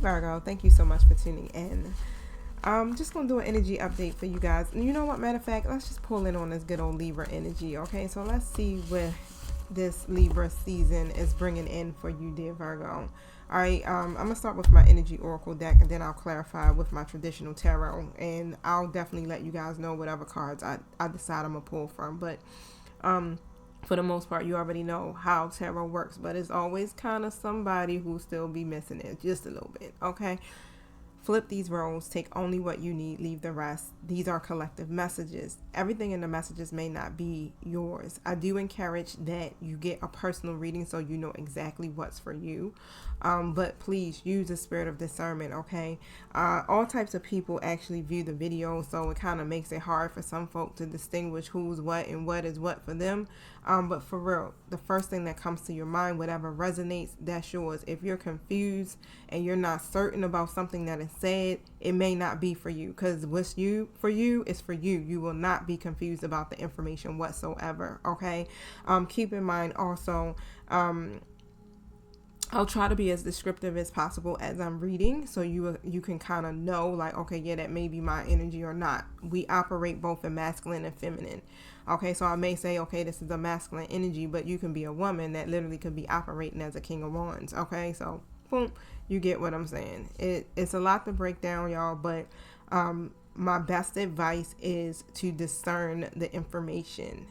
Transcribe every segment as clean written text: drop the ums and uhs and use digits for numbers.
Virgo, thank you so much for tuning in. I'm just going to do an energy update for you guys. And you know what, matter of fact, let's just pull in on this good old Libra energy, okay? So let's see what this Libra season is bringing in for you, dear Virgo. All right, I'm going to start with my energy oracle deck, and then I'll clarify with my traditional tarot. And I'll definitely let you guys know whatever cards I decide I'm going to pull from. But for the most part, you already know how tarot works. But it's always kind of somebody who still be missing it just a little bit, okay? Flip these roles, take only what you need, leave the rest. These are collective messages. Everything in the messages may not be yours. I do encourage that you get a personal reading so you know exactly what's for you. But please use the spirit of discernment, okay? All types of people actually view the video, so it kind of makes it hard for some folk to distinguish who's what and what is what for them. But for real, the first thing that comes to your mind, whatever resonates, that's yours. If you're confused and you're not certain about something that is said, it may not be for you, because what's for you is for you. You will not be confused about the information whatsoever, okay? Keep in mind also, I'll try to be as descriptive as possible as I'm reading, so you can kind of know, like, okay, yeah, that may be my energy or not. We operate both in masculine and feminine. Okay, so I may say, okay, this is a masculine energy, but you can be a woman that literally could be operating as a King of Wands. Okay, so boom, you get what I'm saying. It's a lot to break down, y'all, but my best advice is to discern the information.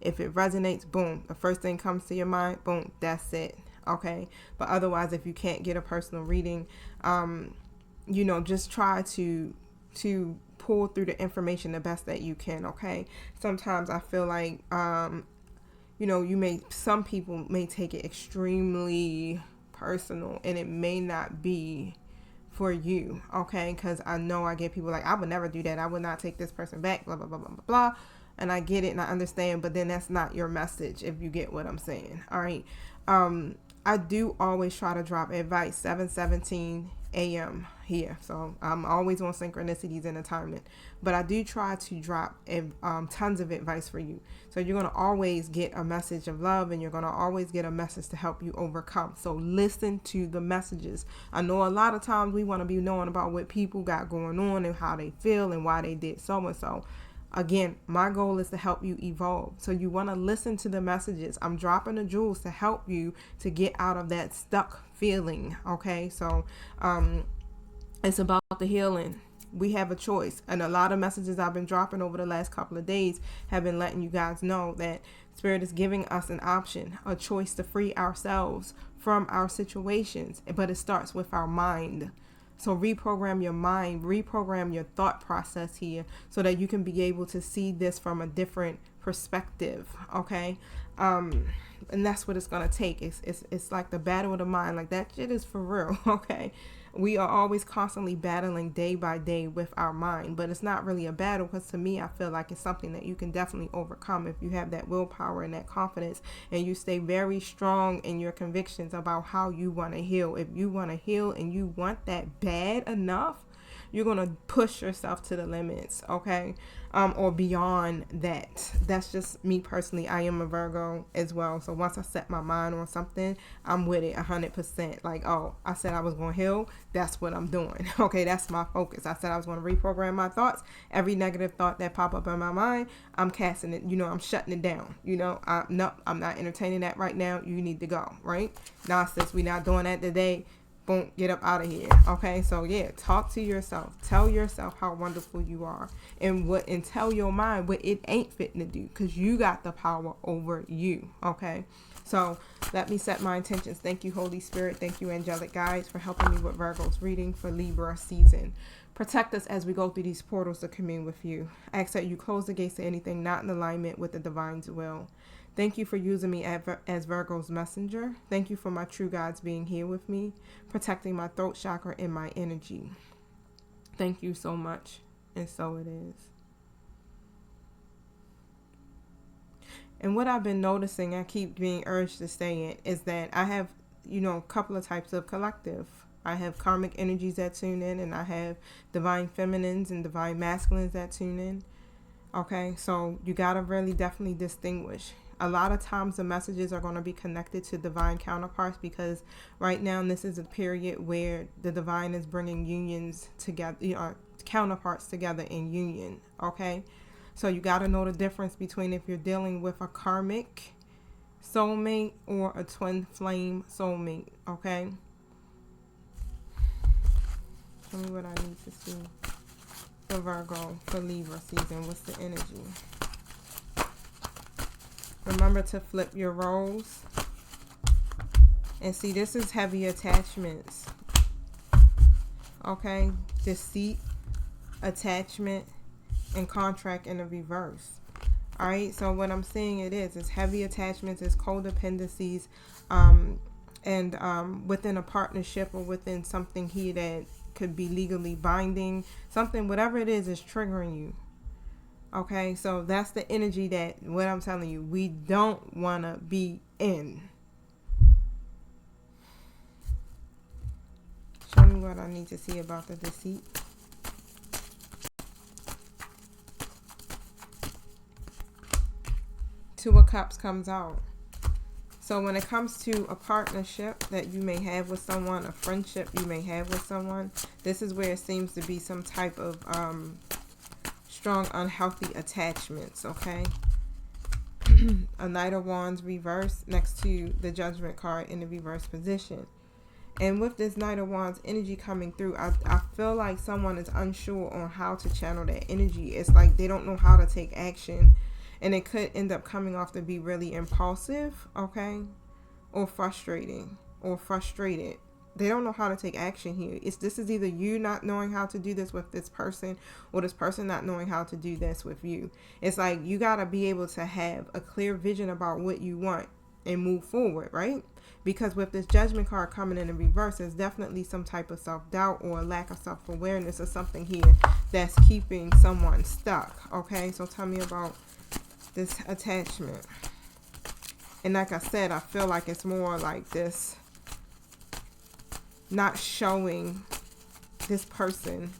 If it resonates, boom, the first thing comes to your mind, boom, that's it. Okay, but otherwise, if you can't get a personal reading, just try to pull through the information the best that you can. Okay, sometimes I feel like some people may take it extremely personal, and it may not be for you. Okay, because I know I get people like, I would never do that, I would not take this person back, blah blah blah blah blah blah. And I get it and I understand, but then that's not your message, if you get what I'm saying. All right. I do always try to drop advice 7:17 a.m. here, so I'm always on synchronicities and alignment, but I do try to drop tons of advice for you. So you're going to always get a message of love, and you're going to always get a message to help you overcome. So listen to the messages. I know a lot of times we want to be knowing about what people got going on and how they feel and why they did so and so. Again, my goal is to help you evolve. So you want to listen to the messages. I'm dropping the jewels to help you to get out of that stuck feeling. Okay, so it's about the healing. We have a choice. And a lot of messages I've been dropping over the last couple of days have been letting you guys know that Spirit is giving us an option, a choice to free ourselves from our situations. But it starts with our mind. So reprogram your mind, reprogram your thought process here so that you can be able to see this from a different perspective, okay? And that's what it's going to take. It's like the battle of the mind. Like, that shit is for real, okay? We are always constantly battling day by day with our mind, but it's not really a battle, because to me, I feel like it's something that you can definitely overcome if you have that willpower and that confidence, and you stay very strong in your convictions about how you want to heal. If you want to heal and you want that bad enough, you're going to push yourself to the limits, okay? Or beyond that. That's just me personally. I am a Virgo as well. So once I set my mind on something, I'm with it 100%. Like, oh, I said I was going to heal. That's what I'm doing. Okay, that's my focus. I said I was going to reprogram my thoughts. Every negative thought that pop up in my mind, I'm casting it. I'm shutting it down. No, I'm not entertaining that right now. You need to go, right? Nonsense. We're not doing that today. Boom, get up out of here. Okay, so yeah, talk to yourself. Tell yourself how wonderful you are, and tell your mind what it ain't fitting to do, because you got the power over you. Okay, so let me set my intentions. Thank you, Holy Spirit. Thank you, angelic guides, for helping me with Virgo's reading for Libra season. Protect us as we go through these portals to commune with you. I ask that you close the gates to anything not in alignment with the divine's will. Thank you for using me as Virgo's messenger. Thank you for my true guides being here with me, protecting my throat chakra and my energy. Thank you so much, and so it is. And what I've been noticing, I keep being urged to say it, is that I have, a couple of types of collective. I have karmic energies that tune in, and I have divine feminines and divine masculines that tune in. Okay, so you gotta really definitely distinguish. A lot of times the messages are going to be connected to divine counterparts, because right now this is a period where the divine is bringing unions together, counterparts together in union. Okay, so you got to know the difference between if you're dealing with a karmic soulmate or a twin flame soulmate. Okay, tell me what I need to see for Virgo for Libra season. What's the energy? Remember to flip your roles. And see, this is heavy attachments. Okay, deceit, attachment, and contract in the reverse. All right, so what I'm seeing it's heavy attachments, it's codependencies, and within a partnership or within something here that could be legally binding, something, whatever it is triggering you. Okay, so that's the energy that, what I'm telling you, we don't want to be in. Show me what I need to see about the deceit. Two of Cups comes out. So when it comes to a partnership that you may have with someone, a friendship you may have with someone, this is where it seems to be some type of strong unhealthy attachments. Okay, a Knight of Wands reverse next to the Judgment card in the reverse position. And with this Knight of Wands energy coming through, I feel like someone is unsure on how to channel that energy. It's like they don't know how to take action, and it could end up coming off to be really impulsive, okay, or frustrating or frustrated. They don't know how to take action here. This is either you not knowing how to do this with this person, or this person not knowing how to do this with you. It's like you got to be able to have a clear vision about what you want and move forward, right? Because with this Judgment card coming in reverse, there's definitely some type of self-doubt or a lack of self-awareness or something here that's keeping someone stuck. Okay, so tell me about this attachment. And like I said, I feel like it's more like this, not showing this person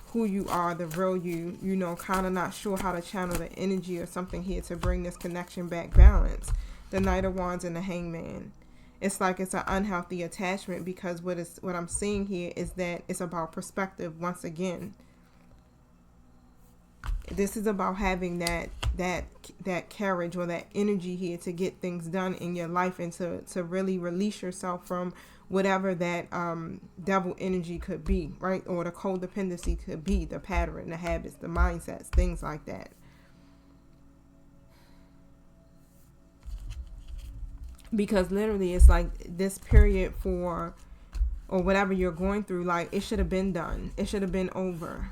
who you are, the real you, you know, kind of not sure how to channel the energy or something here to bring this connection back balance. The Knight of Wands and the Hangman. It's like it's an unhealthy attachment, because what I'm seeing here is that it's about perspective once again. This is about having that courage or that energy here to get things done in your life, and to really release yourself from whatever that devil energy could be, right? Or the codependency could be, the pattern, the habits, the mindsets, things like that. Because literally it's like this period or whatever you're going through, like it should have been done. It should have been over.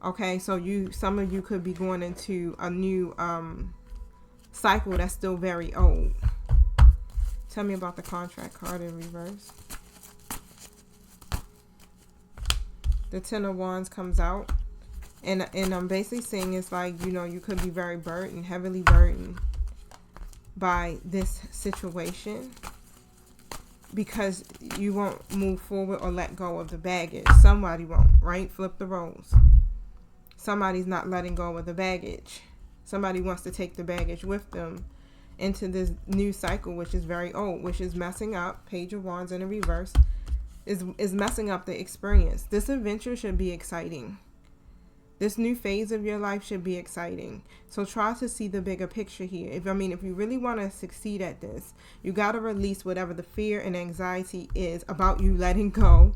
Okay, so some of you could be going into a new cycle that's still very old. Tell me about the contract card in reverse. The Ten of Wands comes out. And I'm basically saying it's like, you know, you could be very burdened, heavily burdened by this situation, because you won't move forward or let go of the baggage. Somebody won't, right? Flip the roles. Somebody's not letting go of the baggage. Somebody wants to take the baggage with them into this new cycle, which is very old, which is messing up. Page of Wands in the reverse is messing up the experience. This adventure should be exciting. This new phase of your life should be exciting. So try to see the bigger picture here. If you really want to succeed at this, you got to release whatever the fear and anxiety is about you letting go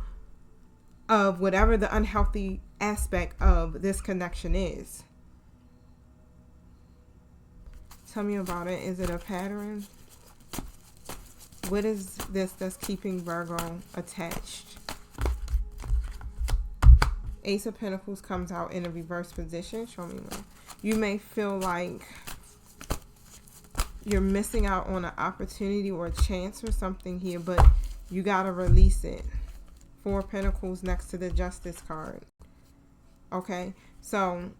of whatever the unhealthy aspect of this connection is. Tell me about it. Is it a pattern? What is this that's keeping Virgo attached? Ace of Pentacles comes out in a reverse position. Show me one. You may feel like you're missing out on an opportunity or a chance or something here, but you got to release it. Four of Pentacles next to the Justice card. Okay, so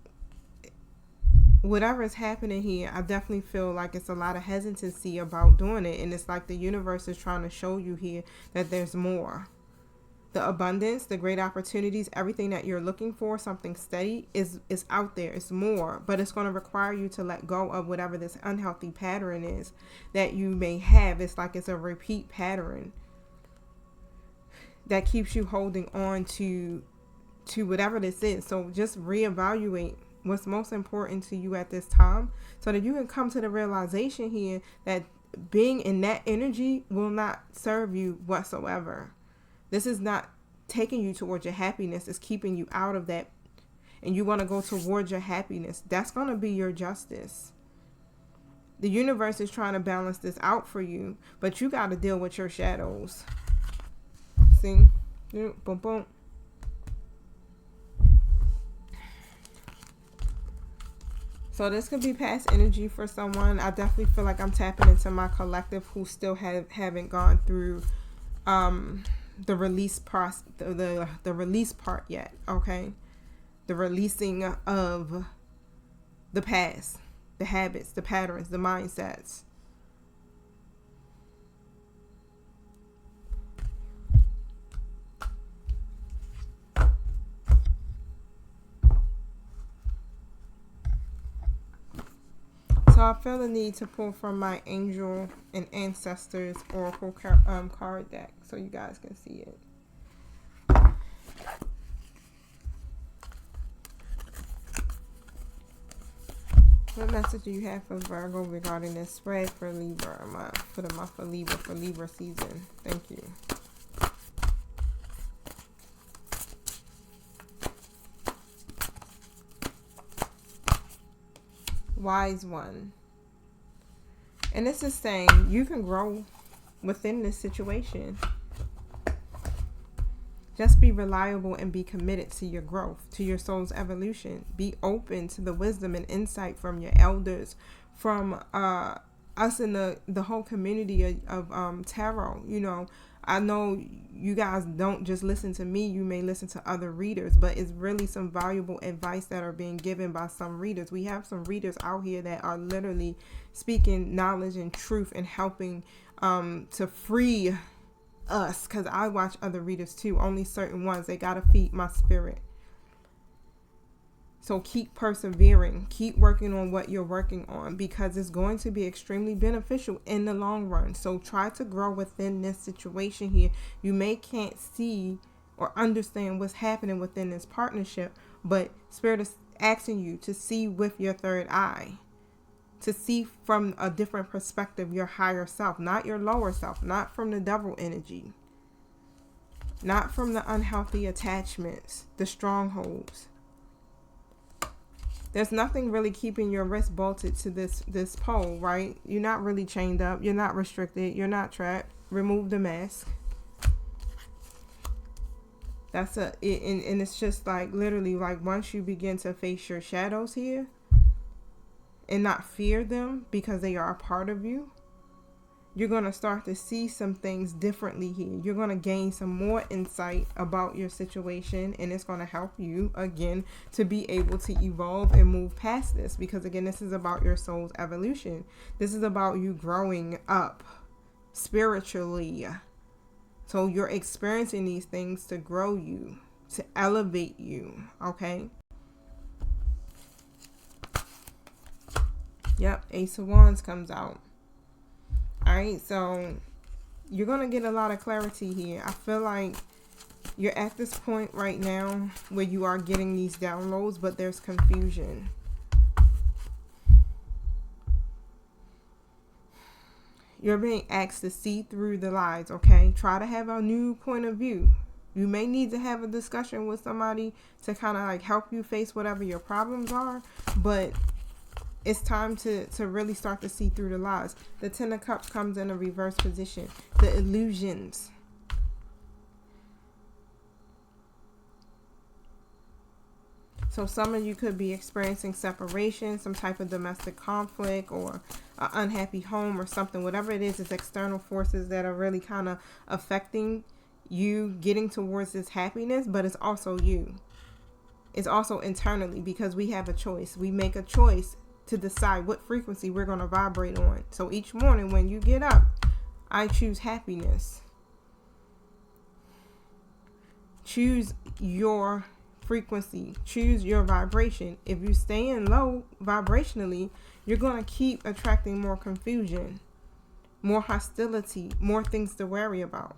whatever is happening here, I definitely feel like it's a lot of hesitancy about doing it. And it's like the universe is trying to show you here that there's more. The abundance, the great opportunities, everything that you're looking for, something steady, is out there. It's more, but it's going to require you to let go of whatever this unhealthy pattern is that you may have. It's like it's a repeat pattern that keeps you holding on to whatever this is. So just reevaluate what's most important to you at this time, so that you can come to the realization here that being in that energy will not serve you whatsoever. This is not taking you towards your happiness. It's keeping you out of that. And you want to go towards your happiness. That's going to be your justice. The universe is trying to balance this out for you, but you got to deal with your shadows. See? Boom, boom. So this could be past energy for someone. I definitely feel like I'm tapping into my collective who still haven't gone through the release process, the release part yet. Okay, the releasing of the past, the habits, the patterns, the mindsets. So I feel the need to pull from my Angel and Ancestors Oracle card deck so you guys can see it. What message do you have for Virgo regarding this spread for Libra? For the month of Libra, for Libra season. Thank you. Wise one. And this is saying you can grow within this situation. Just be reliable and be committed to your growth, to your soul's evolution. Be open to the wisdom and insight from your elders, from us in the whole community of tarot. You know, I know you guys don't just listen to me. You may listen to other readers, but it's really some valuable advice that are being given by some readers. We have some readers out here that are literally speaking knowledge and truth and helping to free us, because I watch other readers too, only certain ones. They gotta feed my spirit. So keep persevering, keep working on what you're working on, because it's going to be extremely beneficial in the long run. So try to grow within this situation here. You can't see or understand what's happening within this partnership, but Spirit is asking you to see with your third eye, to see from a different perspective, your higher self, not your lower self, not from the devil energy, not from the unhealthy attachments, the strongholds. There's nothing really keeping your wrist bolted to this pole, right? You're not really chained up. You're not restricted. You're not trapped. Remove the mask. And it's just like literally like once you begin to face your shadows here and not fear them because they are a part of you, you're going to start to see some things differently here. You're going to gain some more insight about your situation, and it's going to help you, again, to be able to evolve and move past this. Because, again, this is about your soul's evolution. This is about you growing up spiritually. So you're experiencing these things to grow you, to elevate you, okay? Yep, Ace of Wands comes out. Alright, so you're going to get a lot of clarity here. I feel like you're at this point right now where you are getting these downloads, but there's confusion. You're being asked to see through the lies, okay? Try to have a new point of view. You may need to have a discussion with somebody to kind of like help you face whatever your problems are, but it's time to really start to see through the lies. The Ten of Cups comes in a reverse position. The illusions. So some of you could be experiencing separation, some type of domestic conflict, or an unhappy home or something. Whatever it is, it's external forces that are really kind of affecting you getting towards this happiness, but it's also you. It's also internally, because we have a choice. We make a choice to decide what frequency we're going to vibrate on. So each morning when you get up, I choose happiness. choose your frequency, choose your vibration. If you stay in low vibrationally, you're going to keep attracting more confusion, more hostility, more things to worry about.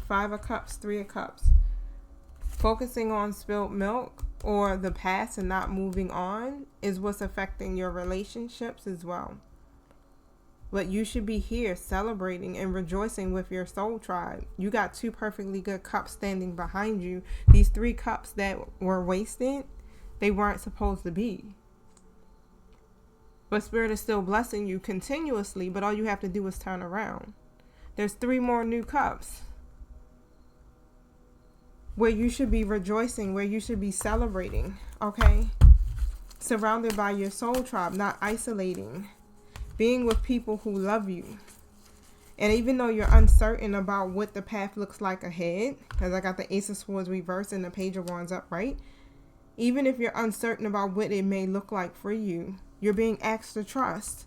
Five of Cups, Three of Cups. Focusing on spilled milk or the past and not moving on is what's affecting your relationships as well. But you should be here celebrating and rejoicing with your soul tribe. You got two perfectly good cups standing behind you. These 3 cups that were wasted, they weren't supposed to be. But Spirit is still blessing you continuously, but all you have to do is turn around. There's 3 more new cups where you should be rejoicing, where you should be celebrating, okay? Surrounded by your soul tribe, not isolating. Being with people who love you. And even though you're uncertain about what the path looks like ahead, because I got the Ace of Swords reversed and the Page of Wands upright, even if you're uncertain about what it may look like for you, you're being asked to trust.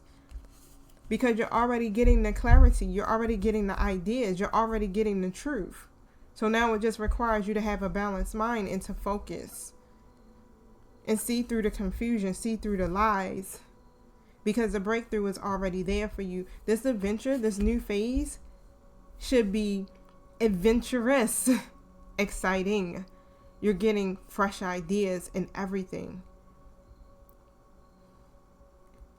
Because you're already getting the clarity, you're already getting the ideas, you're already getting the truth. So now it just requires you to have a balanced mind and to focus. And see through the confusion, see through the lies. Because the breakthrough is already there for you. This adventure, this new phase, should be adventurous, exciting. You're getting fresh ideas and everything.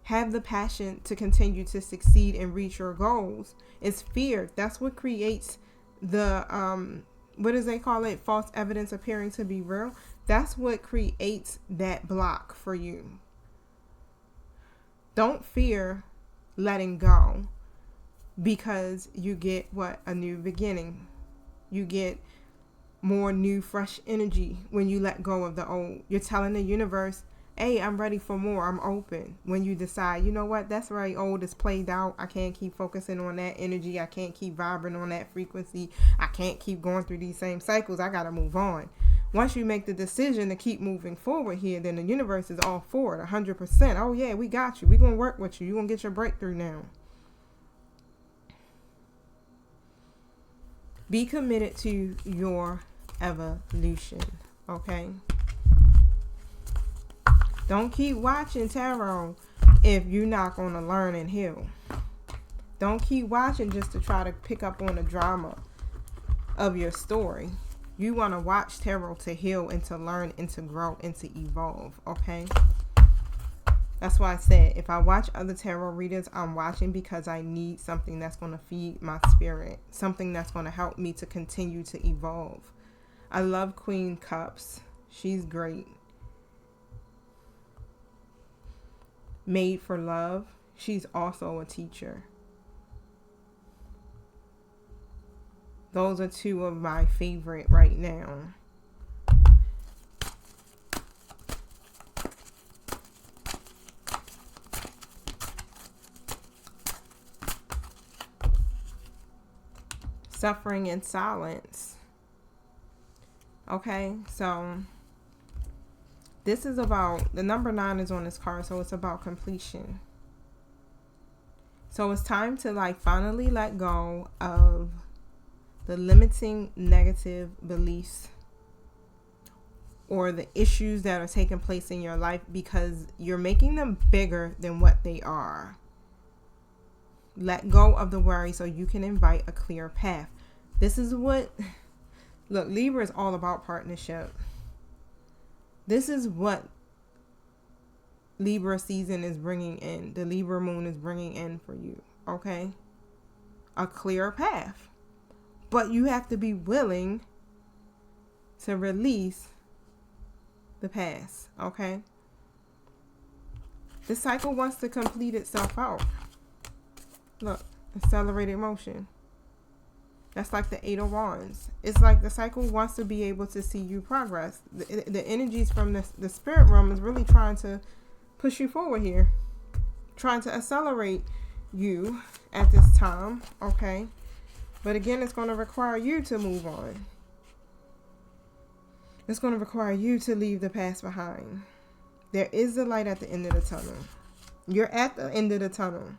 Have the passion to continue to succeed and reach your goals. It's fear. That's what creates the, what does they call it? False evidence appearing to be real. That's what creates that block for you. Don't fear letting go, because you get what? A new beginning. You get more new, fresh energy when you let go of the old. You're telling the universe, hey, I'm ready for more. I'm open. When you decide, you know what? That's right. Old is played out. I can't keep focusing on that energy. I can't keep vibrating on that frequency. I can't keep going through these same cycles. I got to move on. Once you make the decision to keep moving forward here, then the universe is all for it, 100%. Oh, yeah, we got you. We're going to work with you. You're going to get your breakthrough now. Be committed to your evolution, okay? Don't keep watching tarot if you're not going to learn and heal. Don't keep watching just to try to pick up on the drama of your story. You want to watch tarot to heal and to learn and to grow and to evolve, okay? That's why I said if I watch other tarot readers, I'm watching because I need something that's going to feed my spirit. Something that's going to help me to continue to evolve. I love Queen Cups. She's great. Made for Love. She's also a teacher. Those are 2 of my favorite right now. Suffering in Silence. Okay, so this is about, the number 9 is on this card, so it's about completion. So it's time to like finally let go of the limiting negative beliefs or the issues that are taking place in your life, because you're making them bigger than what they are. Let go of the worry so you can invite a clear path. This is what, look, Libra is all about partnership. This is what Libra season is bringing in. The Libra moon is bringing in for you, okay? A clear path. But you have to be willing to release the past, okay? The cycle wants to complete itself out. Look, accelerated motion. That's like the 8 of Wands. It's like the cycle wants to be able to see you progress. The energies from the spirit realm is really trying to push you forward here. Trying to accelerate you at this time, okay? But again, it's going to require you to move on. It's going to require you to leave the past behind. There is a light at the end of the tunnel. You're at the end of the tunnel.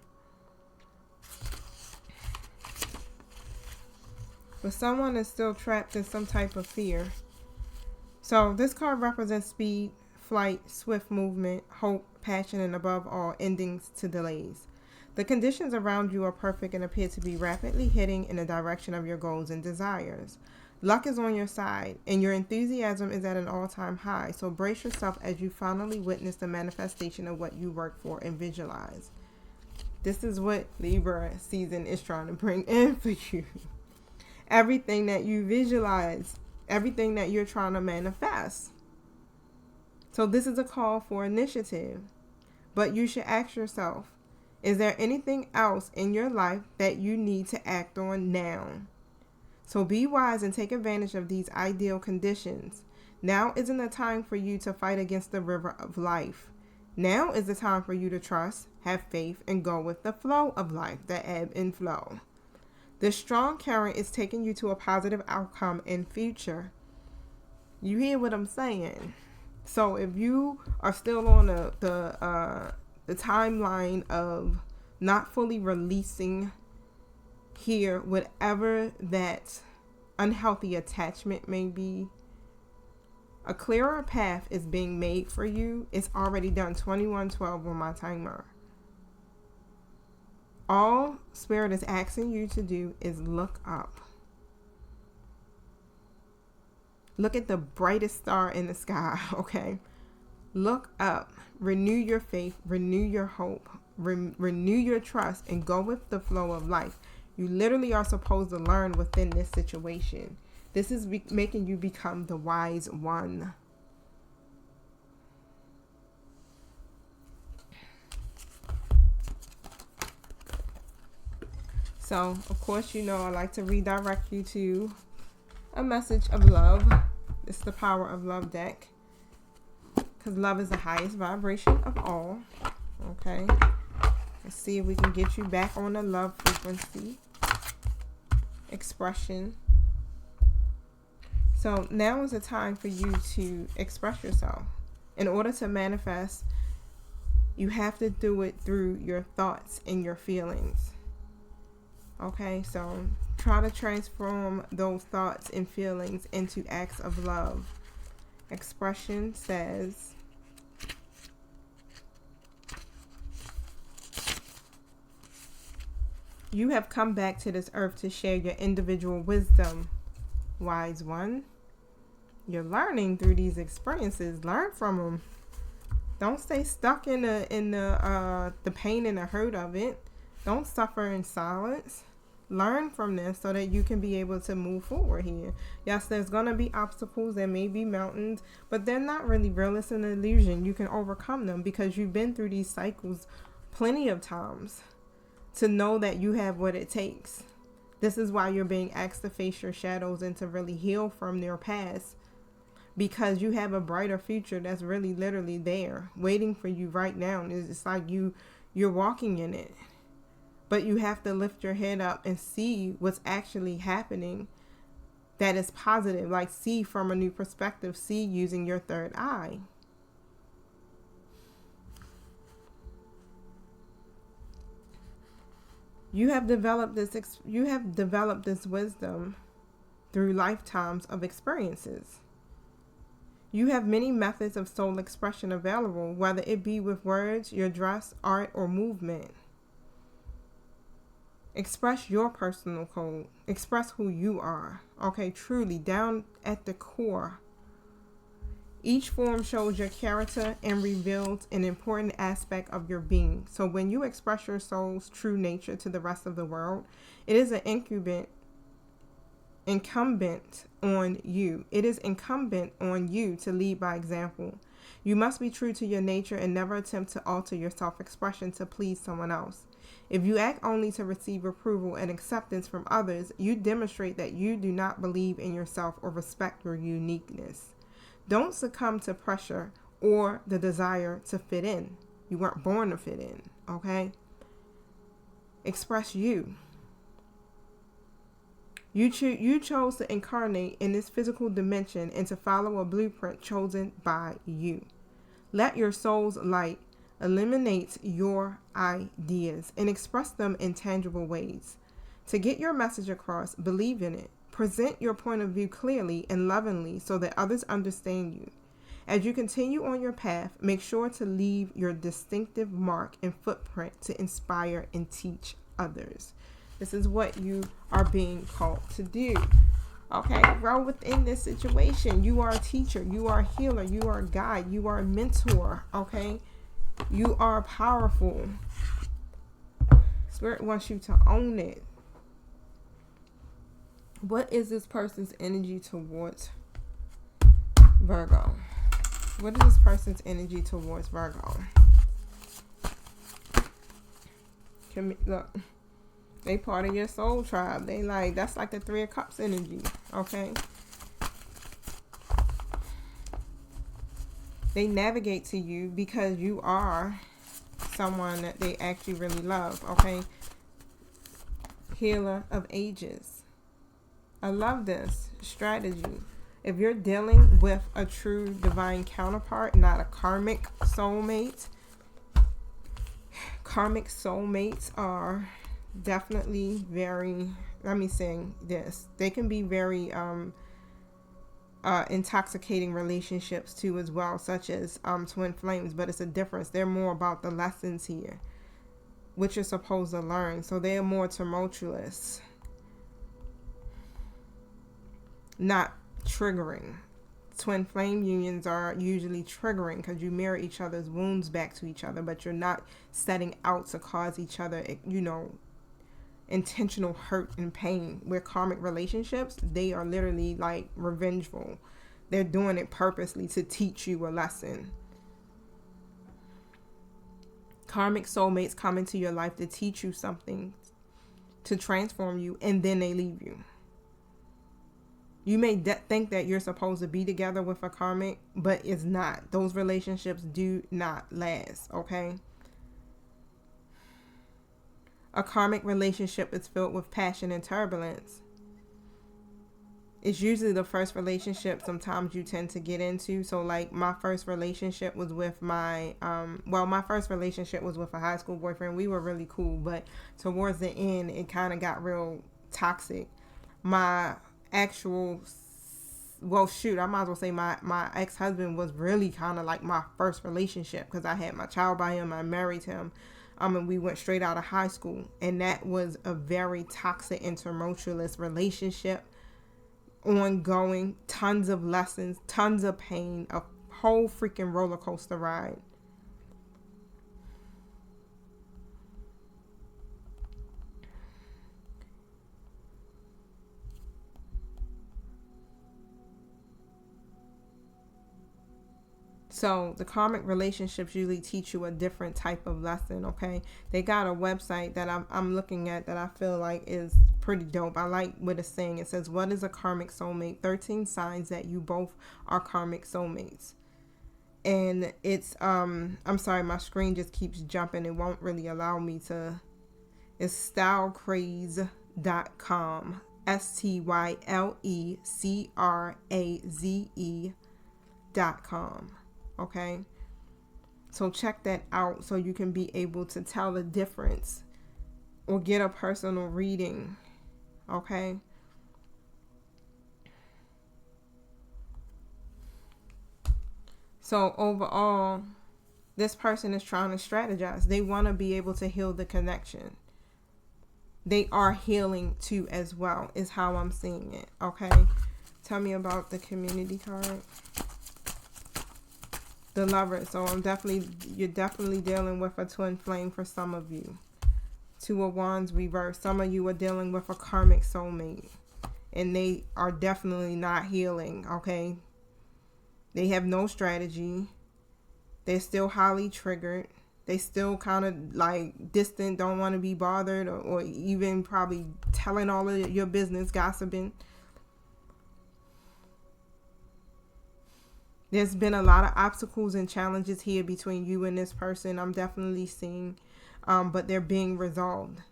But someone is still trapped in some type of fear. So this card represents speed, flight, swift movement, hope, passion, and above all, endings to delays. The conditions around you are perfect and appear to be rapidly heading in the direction of your goals and desires. Luck is on your side, and your enthusiasm is at an all-time high, so brace yourself as you finally witness the manifestation of what you work for and visualize. This is what Libra season is trying to bring in for you. Everything that you visualize, everything that you're trying to manifest. So this is a call for initiative. But you should ask yourself, is there anything else in your life that you need to act on now? So be wise and take advantage of these ideal conditions. Now isn't the time for you to fight against the river of life. Now is the time for you to trust, have faith, and go with the flow of life, the ebb and flow. The strong current is taking you to a positive outcome in future. You hear what I'm saying? So if you are still on the timeline of not fully releasing here whatever that unhealthy attachment may be, a clearer path is being made for you. It's already done. 2112 on my timer. All Spirit is asking you to do is look up. Look at the brightest star in the sky, okay? Look up. Renew your faith. Renew your hope. Renew your trust and go with the flow of life. You literally are supposed to learn within this situation. This is making you become the wise one. So, of course, you know I like to redirect you to a message of love. It's the Power of Love deck. Because love is the highest vibration of all. Okay. Let's see if we can get you back on the love frequency. Expression. So now is the time for you to express yourself. In order to manifest, you have to do it through your thoughts and your feelings. Okay, so try to transform those thoughts and feelings into acts of love. Expression says, you have come back to this earth to share your individual wisdom, wise one. You're learning through these experiences. Learn from them. Don't stay stuck in the pain and the hurt of it. Don't suffer in silence. Learn from this so that you can be able to move forward here. Yes, there's going to be obstacles. There may be mountains, but they're not really real. It's an illusion. You can overcome them because you've been through these cycles plenty of times to know that you have what it takes. This is why you're being asked to face your shadows and to really heal from your past, because you have a brighter future that's really literally there waiting for you right now. It's like you're walking in it. But you have to lift your head up and see what's actually happening that is positive. Like, see from a new perspective. See using your third eye. You have developed this wisdom through lifetimes of experiences. You have many methods of soul expression available, whether it be with words, your dress, art, or movement. Express your personal code. Express who you are. Okay, truly, down at the core. Each form shows your character and reveals an important aspect of your being. So when you express your soul's true nature to the rest of the world, it is an incumbent on you. It is incumbent on you to lead by example. You must be true to your nature and never attempt to alter your self-expression to please someone else. If you act only to receive approval and acceptance from others, you demonstrate that you do not believe in yourself or respect your uniqueness. Don't succumb to pressure or the desire to fit in. You weren't born to fit in, okay? Express you. You chose to incarnate in this physical dimension and to follow a blueprint chosen by you. Let your soul's light Eliminate your ideas and express them in tangible ways. To get your message across, believe in it. Present your point of view clearly and lovingly so that others understand you. As you continue on your path, make sure to leave your distinctive mark and footprint to inspire and teach others. This is what you are being called to do. Okay, grow within this situation. You are a teacher. You are a healer. You are a guide. You are a mentor. Okay, you are powerful. Spirit wants you to own it. What is this person's energy towards Virgo? What is this person's energy towards Virgo? Look, they part of your soul tribe. They like, that's like the Three of Cups energy. Okay. They navigate to you because you are someone that they actually really love. Okay. Healer of ages. I love this strategy. If you're dealing with a true divine counterpart, not a karmic soulmate, karmic soulmates are definitely very, let me say this, they can be very intoxicating relationships too as well, such as twin flames, but it's a difference. They're more about the lessons here, which you're supposed to learn. So they're more tumultuous, not triggering. Twin flame unions are usually triggering because you mirror each other's wounds back to each other, but you're not setting out to cause each other, intentional hurt and pain. Where karmic relationships, they are literally like revengeful. They're doing it purposely to teach you a lesson. Karmic soulmates come into your life to teach you something, to transform you, and then they leave you. You may think that you're supposed to be together with a karmic, but it's not. Those relationships do not last, okay? A karmic relationship is filled with passion and turbulence. It's usually the first relationship sometimes you tend to get into. So like my first relationship was with my first relationship was with a high school boyfriend. We were really cool, but towards the end it kind of got real toxic. My actual, I might as well say my ex-husband was really kind of like my first relationship because I had my child by him. I married him. And we went straight out of high school, and that was a very toxic and tumultuous relationship, ongoing, tons of lessons, tons of pain, a whole freaking roller coaster ride. So the karmic relationships usually teach you a different type of lesson, okay? They got a website that I'm looking at that I feel like is pretty dope. I like what it's saying. It says, what is a karmic soulmate? 13 signs that you both are karmic soulmates. And it's, I'm sorry, my screen just keeps jumping. It won't really allow me to, it's stylecraze.com. stylecraze.com. Okay, so check that out so you can be able to tell the difference or get a personal reading. Okay, so overall, this person is trying to strategize. They want to be able to heal the connection. They are healing too as well, is how I'm seeing it. Okay, tell me about the community card. The Lover. So you're definitely dealing with a twin flame for some of you. Two of Wands reversed. Some of you are dealing with a karmic soulmate, and they are definitely not healing. Okay, they have no strategy. They're still highly triggered. They still kind of like distant, don't want to be bothered, or even probably telling all of your business, gossiping. There's been a lot of obstacles and challenges here between you and this person. I'm definitely seeing, but they're being resolved.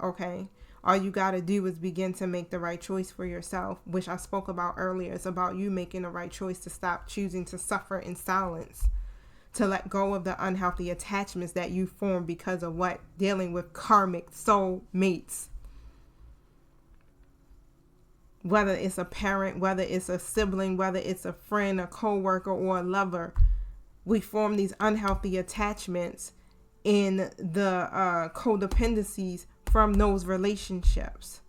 Okay. All you got to do is begin to make the right choice for yourself, which I spoke about earlier. It's about you making the right choice to stop choosing to suffer in silence. to let go of the unhealthy attachments that you form because of what? Dealing with karmic soul mates. Whether it's a parent, whether it's a sibling, whether it's a friend, a co-worker, or a lover, we form these unhealthy attachments in the codependencies from those relationships.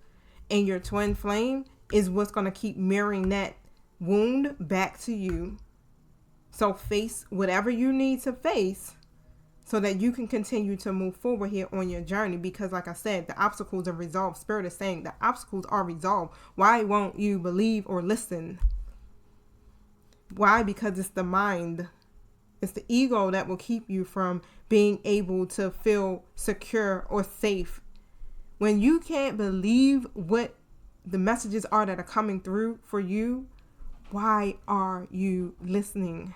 And your twin flame is what's going to keep mirroring that wound back to you. So face whatever you need to face so that you can continue to move forward here on your journey. Because like I said, the obstacles are resolved. Spirit is saying the obstacles are resolved. Why won't you believe or listen? Why? Because it's the mind. It's the ego that will keep you from being able to feel secure or safe. When you can't believe what the messages are that are coming through for you, why are you listening?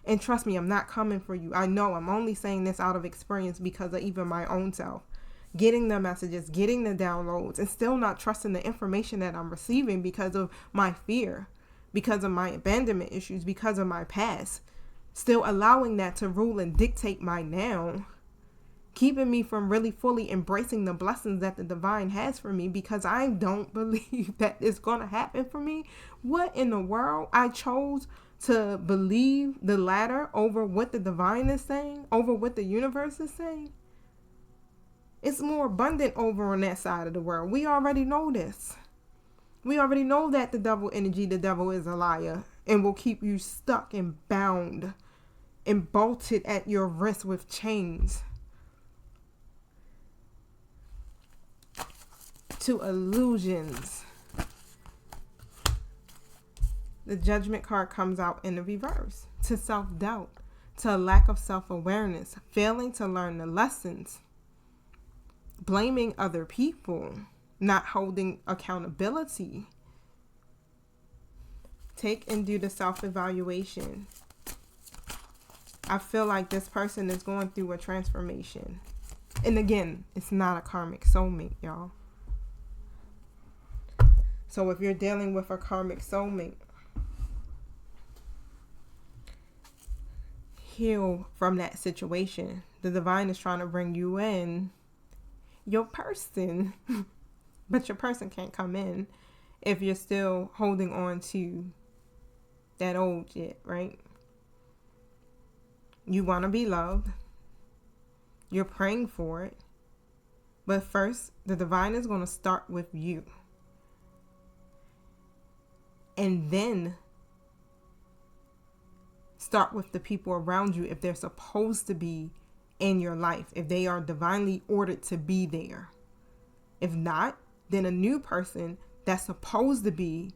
And trust me, I'm not coming for you. I know I'm only saying this out of experience because of even my own self. Getting the messages, getting the downloads, and still not trusting the information that I'm receiving because of my fear, because of my abandonment issues, because of my past. Still allowing that to rule and dictate my now. Keeping me from really fully embracing the blessings that the divine has for me because I don't believe that it's going to happen for me. What in the world? I chose to believe the latter over what the divine is saying, over what the universe is saying. It's more abundant over on that side of the world. We already know this. We already know that the devil energy, the devil is a liar and will keep you stuck and bound and bolted at your wrist with chains to illusions. The Judgment card comes out in the reverse. To self-doubt, to a lack of self-awareness, failing to learn the lessons, blaming other people, not holding accountability. Take and do the self-evaluation. I feel like this person is going through a transformation. And again, it's not a karmic soulmate, y'all. So if you're dealing with a karmic soulmate, heal from that situation. The divine is trying to bring you in your person, but your person can't come in if you're still holding on to that old shit, right? You want to be loved. You're praying for it. But first, the divine is going to start with you. And then start with the people around you if they're supposed to be in your life, if they are divinely ordered to be there. If not, then a new person that's supposed to be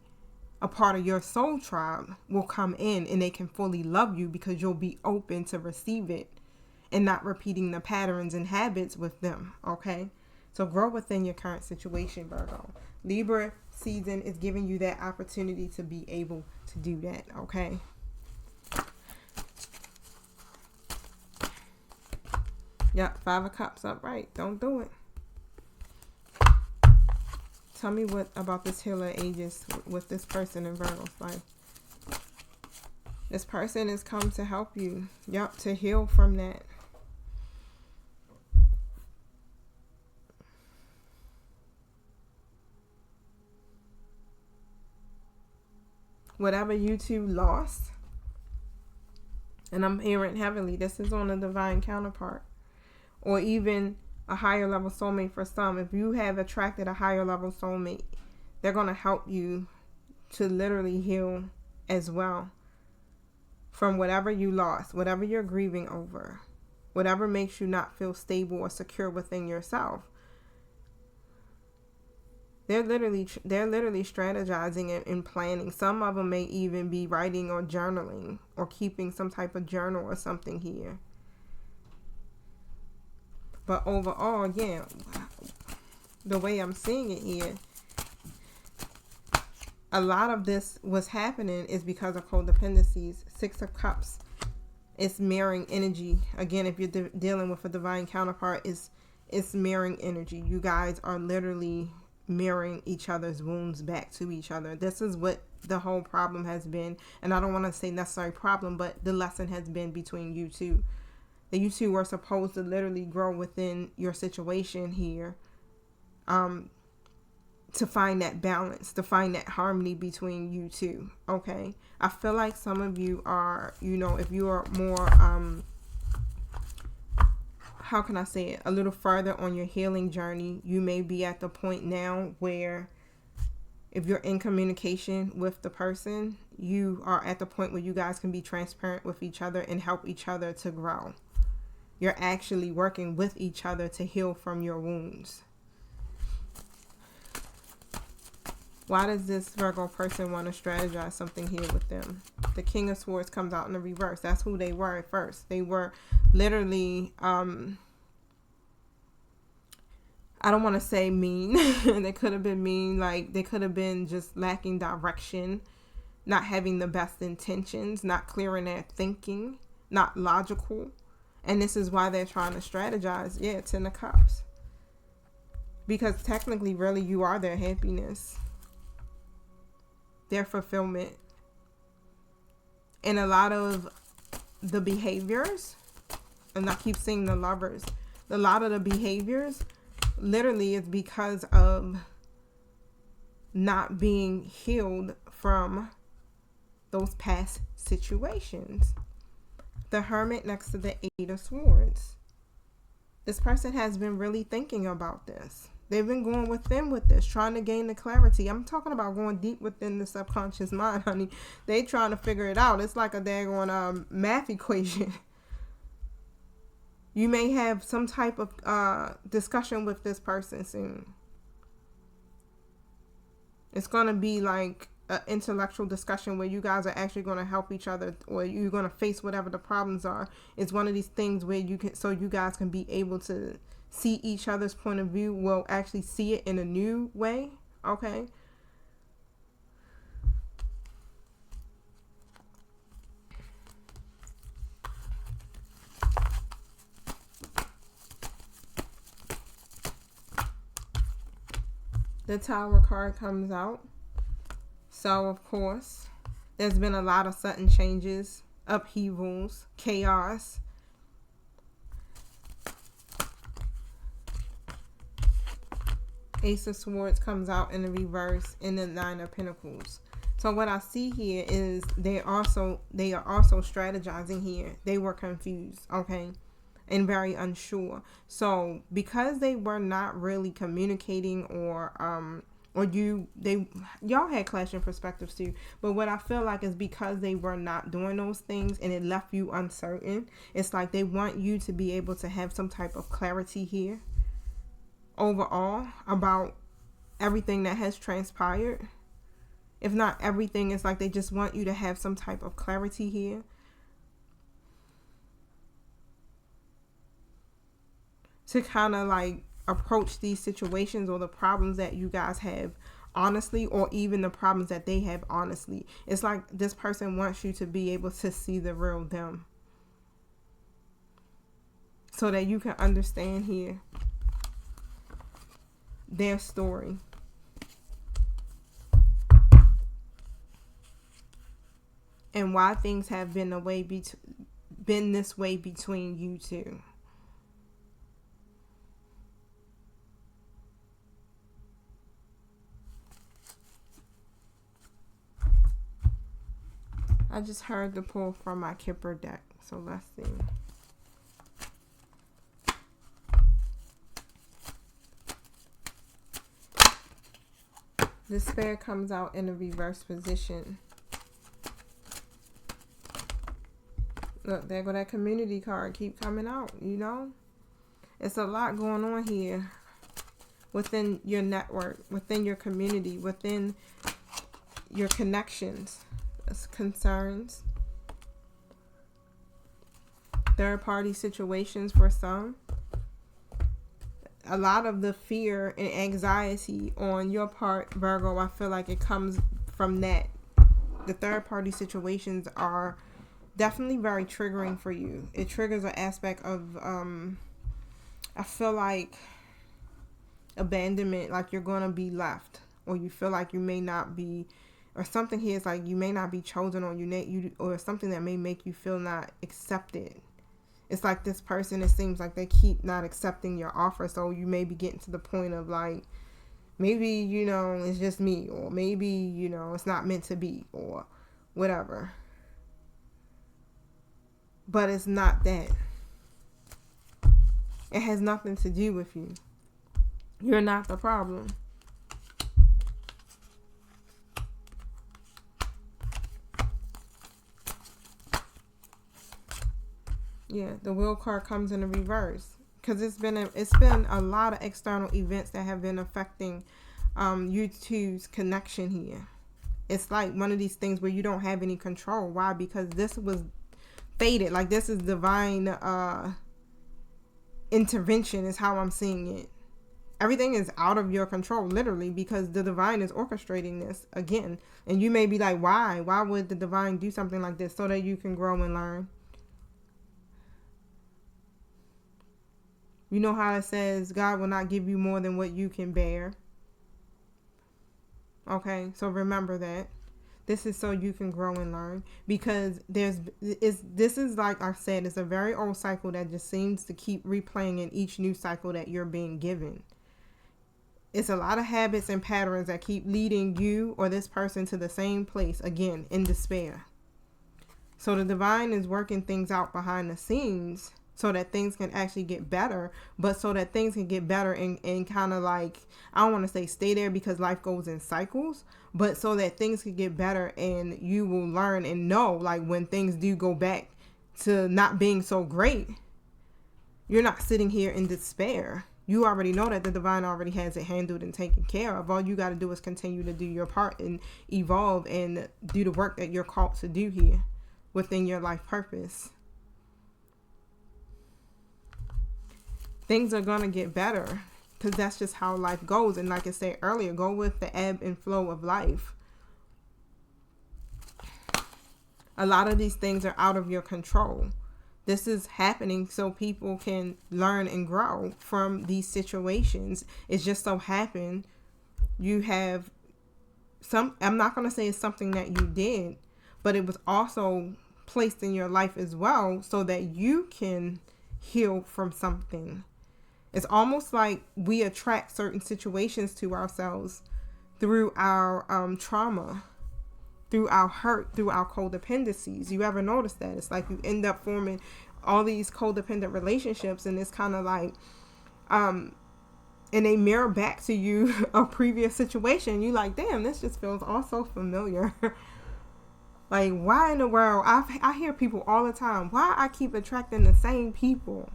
a part of your soul tribe will come in and they can fully love you because you'll be open to receive it and not repeating the patterns and habits with them, okay? So grow within your current situation, Virgo. Libra season is giving you that opportunity to be able to do that, okay? Yep, 5 of Cups upright. Don't do it. Tell me what about this healer aegis with this person in Virgo's life. This person has come to help you. Yep, to heal from that. Whatever you two lost, and I'm hearing heavily, this is on a divine counterpart. Or even a higher level soulmate for some. If you have attracted a higher level soulmate, they're going to help you to literally heal as well from whatever you lost, whatever you're grieving over, whatever makes you not feel stable or secure within yourself. They're literally strategizing and planning. Some of them may even be writing or journaling or keeping some type of journal or something here. But overall, yeah, the way I'm seeing it here, a lot of this was happening is because of codependencies. 6 of Cups is mirroring energy. Again, if you're dealing with a divine counterpart, it's mirroring energy. You guys are literally mirroring each other's wounds back to each other. This is what the whole problem has been. And I don't want to say necessary problem, but the lesson has been between you two. That you two were supposed to literally grow within your situation here. To find that balance, to find that harmony between you two. Okay. I feel like some of you are, you know, if you are more, how can I say it, a little further on your healing journey, you may be at the point now where if you're in communication with the person, you are at the point where you guys can be transparent with each other and help each other to grow. You're actually working with each other to heal from your wounds. Why does this Virgo person want to strategize something here with them? The King of Swords comes out in the reverse. That's who they were at first. They were literally, I don't want to say mean. They could have been mean. Like, they could have been just lacking direction, not having the best intentions, not clear in their thinking, not logical. And this is why they're trying to strategize. Yeah, Ten of Cups. Because technically, really, you are their happiness, their fulfillment. And a lot of the behaviors, and I keep saying the Lovers, a lot of the behaviors literally is because of not being healed from those past situations. The Hermit next to the Eight of Swords. This person has been really thinking about this. They've been going within with this, trying to gain the clarity. I'm talking about going deep within the subconscious mind, honey. They trying to figure it out. It's like a daggone math equation. You may have some type of discussion with this person soon. It's going to be like an intellectual discussion where you guys are actually going to help each other, or you're going to face whatever the problems are. It's one of these things where you can, so you guys can be able to see each other's point of view, will actually see it in a new way. Okay. The Tower card comes out. So, of course, there's been a lot of sudden changes, upheavals, chaos. Ace of Swords comes out in the reverse, and the Nine of Pentacles. So what I see here is they are also strategizing here. They were confused, okay, and very unsure. So because they were not really communicating, or y'all had clashing perspectives too. But what I feel like is because they were not doing those things and it left you uncertain. It's like they want you to be able to have some type of clarity here overall about everything that has transpired. If not everything, it's like they just want you to have some type of clarity here. To kind of like approach these situations or the problems that you guys have honestly, or even the problems that they have honestly. It's like this person wants you to be able to see the real them, so that you can understand here their story. And why things have been this way between you two. I just heard the pull from my Kipper deck, so let's see. Despair comes out in a reverse position. Look, there go that community card. Keep coming out, you know? It's a lot going on here within your network, within your community, within your connections, concerns, third-party situations for some. A lot of the fear and anxiety on your part, Virgo, I feel like it comes from that. The third-party situations are definitely very triggering for you. It triggers an aspect of, I feel like abandonment, like you're going to be left, or you feel like you may not be, or something here is like you may not be chosen, or or something that may make you feel not accepted. It's like this person, it seems like they keep not accepting your offer. So you may be getting to the point of like, maybe, you know, it's just me, or maybe, you know, it's not meant to be, or whatever. But it's not that. It has nothing to do with you. You're not the problem. Yeah, the Will card comes in the reverse, because it's been a lot of external events that have been affecting you two's connection here. It's like one of these things where you don't have any control. Why? Because this was fated. Like, this is divine intervention is how I'm seeing it. Everything is out of your control, literally, because the divine is orchestrating this again. And you may be like, why? Why would the divine do something like this? So that you can grow and learn. You know how it says God will not give you more than what you can bear. Okay, so remember that. This is so you can grow and learn, because this is like I said, it's a very old cycle that just seems to keep replaying in each new cycle that you're being given. It's a lot of habits and patterns that keep leading you or this person to the same place again, in despair. So the divine is working things out behind the scenes so that things can actually get better, but so that things can get better and kind of like, I don't want to say stay there because life goes in cycles, but so that things can get better and you will learn and know, like, when things do go back to not being so great, you're not sitting here in despair. You already know that the divine already has it handled and taken care of. All you got to do is continue to do your part and evolve and do the work that you're called to do here within your life purpose. Things are going to get better, because that's just how life goes. And like I said earlier, go with the ebb and flow of life. A lot of these things are out of your control. This is happening so people can learn and grow from these situations. It's just so happened you have I'm not going to say it's something that you did, but it was also placed in your life as well so that you can heal from something. It's almost like we attract certain situations to ourselves through our trauma, through our hurt, through our codependencies. You ever notice that? It's like you end up forming all these codependent relationships, and it's kind of like, and they mirror back to you a previous situation. You like, damn, this just feels all so familiar. Like, why in the world? I hear people all the time, why I keep attracting the same people?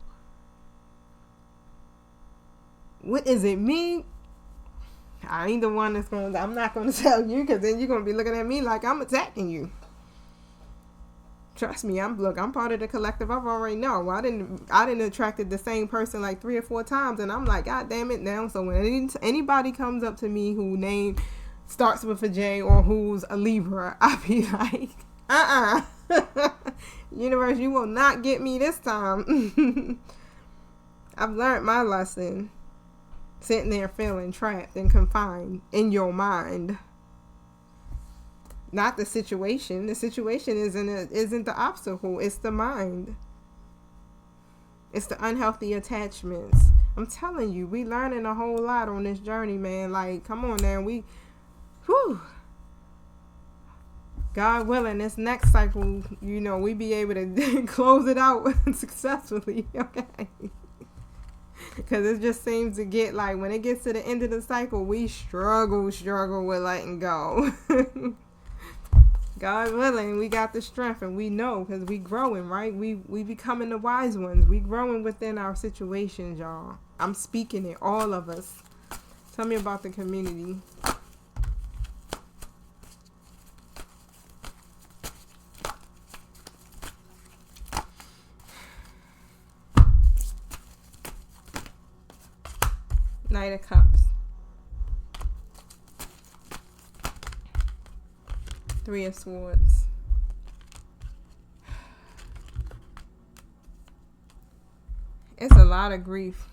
What is it, me? I ain't the one that's I'm not going to tell you, because then you're going to be looking at me like I'm attacking you. Trust me, I'm part of the collective. I've already know. I didn't attracted the same person like 3 or 4 times, and I'm like, God damn it now. So when anybody comes up to me who name starts with a J or who's a Libra, I be like, universe, you will not get me this time. I've learned my lesson. Sitting there feeling trapped and confined in your mind. Not the situation. The situation isn't the obstacle. It's the mind. It's the unhealthy attachments. I'm telling you, we learning a whole lot on this journey, man. Like, come on now. God willing, this next cycle, we be able to close it out successfully. Okay. Because it just seems to get like, when it gets to the end of the cycle, we struggle with letting go. God willing, we got the strength, and we know, because we growing, right? We becoming the wise ones. We growing within our situations, y'all. I'm speaking it, all of us. Tell me about the community. Knight of Cups. 3 of Swords. It's a lot of grief.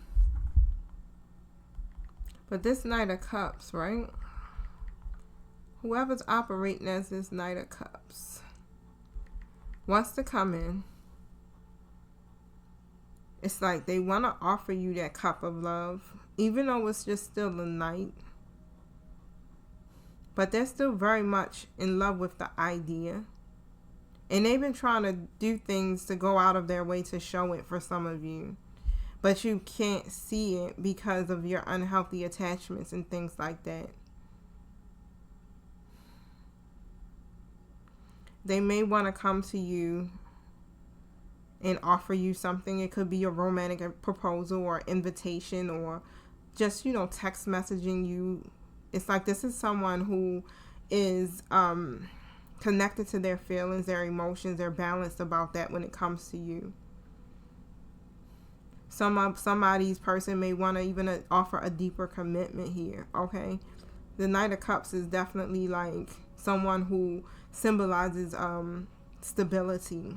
But this Knight of Cups, right? Whoever's operating as this Knight of Cups wants to come in. It's like they want to offer you that cup of love, even though it's just still a night. But they're still very much in love with the idea. And they've been trying to do things to go out of their way to show it for some of you. But you can't see it because of your unhealthy attachments and things like that. They may want to come to you and offer you something. It could be a romantic proposal or invitation, or just, you know, text messaging you. It's like this is someone who is connected to their feelings, their emotions. They're balanced about that when it comes to you. Somebody's person may want to even offer a deeper commitment here, okay? The Knight of Cups is definitely like someone who symbolizes stability,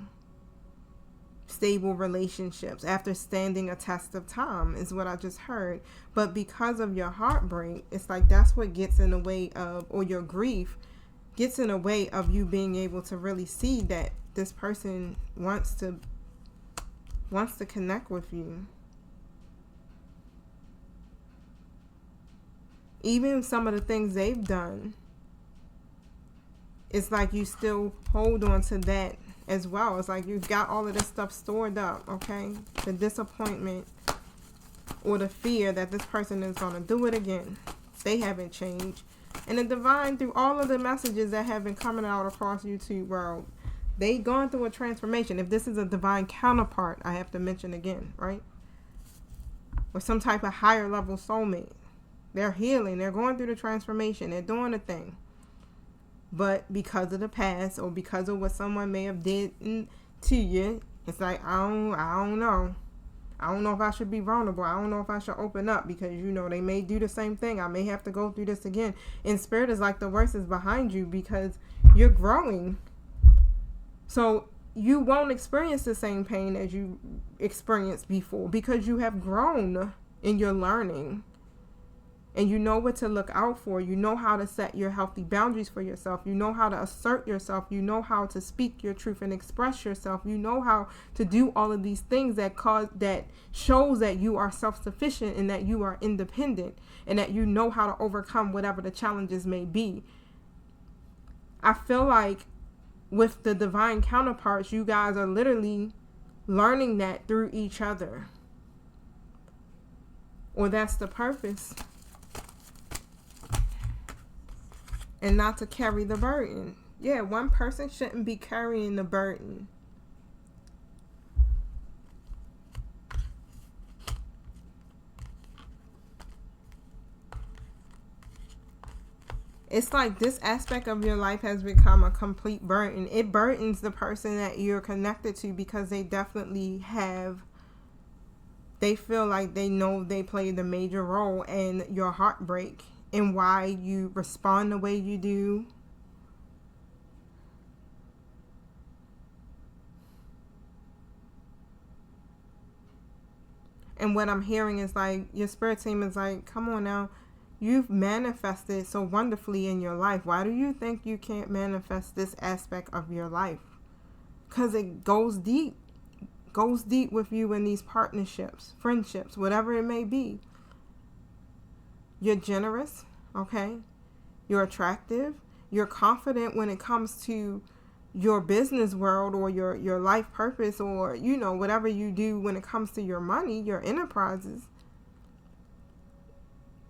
stable relationships after standing a test of time is what I just heard. But because of your heartbreak, it's like that's what gets in the way of, or your grief gets in the way of you being able to really see that this person wants to connect with you. Even some of the things they've done, it's like you still hold on to that as well. It's like you've got all of this stuff stored up, okay? The disappointment or the fear that this person is going to do it again. They haven't changed. And the divine, through all of the messages that have been coming out across YouTube world, they gone through a transformation. If this is a divine counterpart, I have to mention again, right? Or some type of higher level soulmate. They're healing. They're going through the transformation. They're doing a thing. But because of the past, or because of what someone may have did to you, it's like, I don't know. I don't know if I should be vulnerable. I don't know if I should open up, because, you know, they may do the same thing. I may have to go through this again. And Spirit is like, the worst is behind you, because you're growing. So you won't experience the same pain as you experienced before, because you have grown in your learning. And you know what to look out for. You know how to set your healthy boundaries for yourself. You know how to assert yourself. You know how to speak your truth and express yourself. You know how to do all of these things that shows that you are self-sufficient and that you are independent, and that you know how to overcome whatever the challenges may be. I feel like with the divine counterparts, you guys are literally learning that through each other. Or that's the purpose. And not to carry the burden. Yeah, one person shouldn't be carrying the burden. It's like this aspect of your life has become a complete burden. It burdens the person that you're connected to, because they definitely they feel like they know they played a major role in your heartbreak and why you respond the way you do. And what I'm hearing is like, your spirit team is like, come on now. You've manifested so wonderfully in your life. Why do you think you can't manifest this aspect of your life? Because it goes deep. Goes deep with you in these partnerships, friendships, whatever it may be. You're generous, okay? You're attractive. You're confident when it comes to your business world, or your life purpose, or, you know, whatever you do when it comes to your money, your enterprises.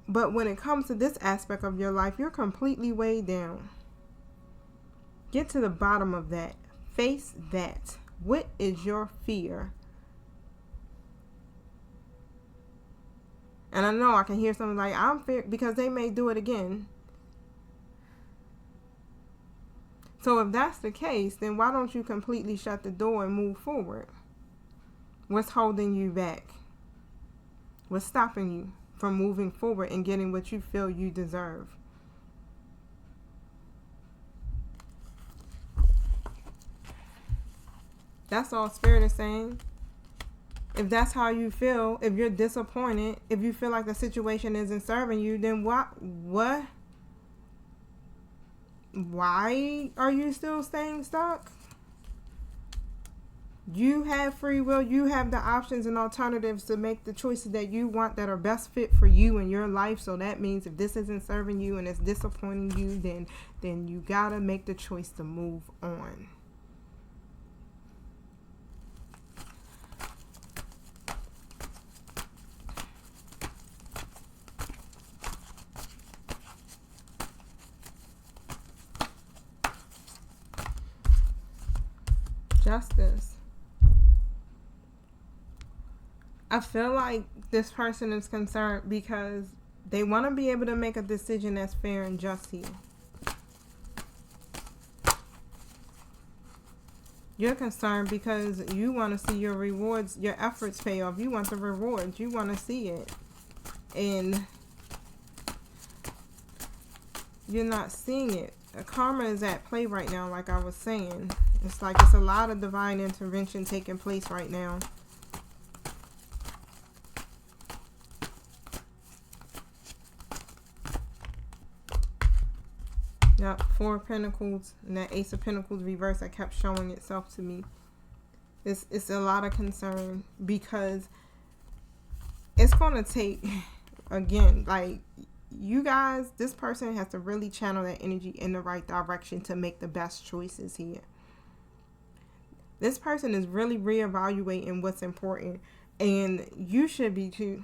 But when it comes to this aspect of your life, you're completely weighed down. Get to the bottom of that. Face that. What is your fear? And I know I can hear something like, I'm feared because they may do it again. So if that's the case, then why don't you completely shut the door and move forward? What's holding you back? What's stopping you from moving forward and getting what you feel you deserve? That's all Spirit is saying. If that's how you feel, if you're disappointed, if you feel like the situation isn't serving you, then what? Why are you still staying stuck? You have free will. You have the options and alternatives to make the choices that you want that are best fit for you in your life. So that means if this isn't serving you and it's disappointing you, then you gotta make the choice to move on. Justice. I feel like this person is concerned because they want to be able to make a decision that's fair and just here. You're concerned because you want to see your rewards, your efforts pay off. You want the rewards. You want to see it. And you're not seeing it. Karma is at play right now, like I was saying. It's like it's a lot of divine intervention taking place right now. Yep, Four of Pentacles and that Ace of Pentacles reverse that kept showing itself to me. It's a lot of concern because it's going to take, again, like you guys, this person has to really channel that energy in the right direction to make the best choices here. This person is really reevaluating what's important, and you should be too.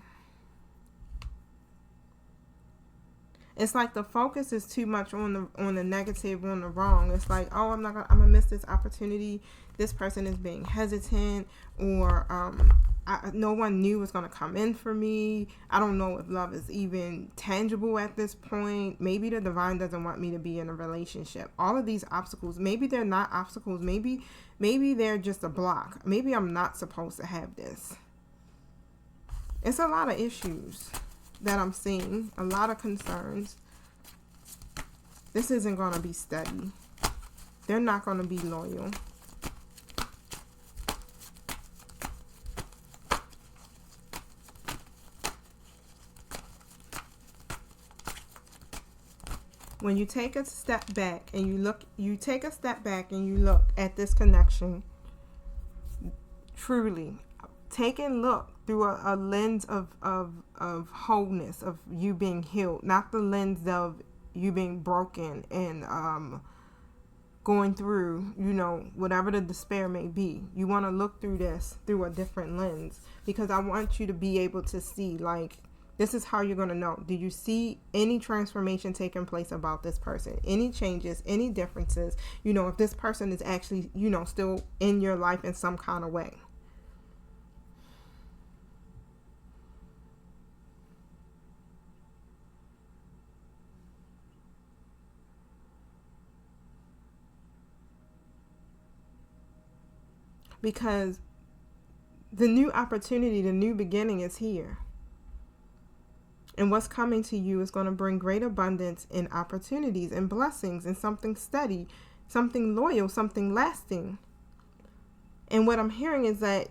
It's like the focus is too much on the negative, on the wrong. It's like, oh, I'm gonna miss this opportunity. This person is being hesitant, or no one knew was gonna come in for me. I don't know if love is even tangible at this point. Maybe the divine doesn't want me to be in a relationship. All of these obstacles, maybe they're not obstacles. Maybe they're just a block. Maybe I'm not supposed to have this. It's a lot of issues that I'm seeing, a lot of concerns. This isn't going to be steady. They're not going to be loyal. When you take a step back and you take a step back and you look at this connection, truly, take a look through a lens of wholeness, of you being healed, not the lens of you being broken and going through, whatever the despair may be. You want to look through this through a different lens, because I want you to be able to see, like, this is how you're going to know. Do you see any transformation taking place about this person? Any changes, any differences? If this person is actually, still in your life in some kind of way. Because the new opportunity, the new beginning is here. And what's coming to you is going to bring great abundance and opportunities and blessings and something steady, something loyal, something lasting. And what I'm hearing is that,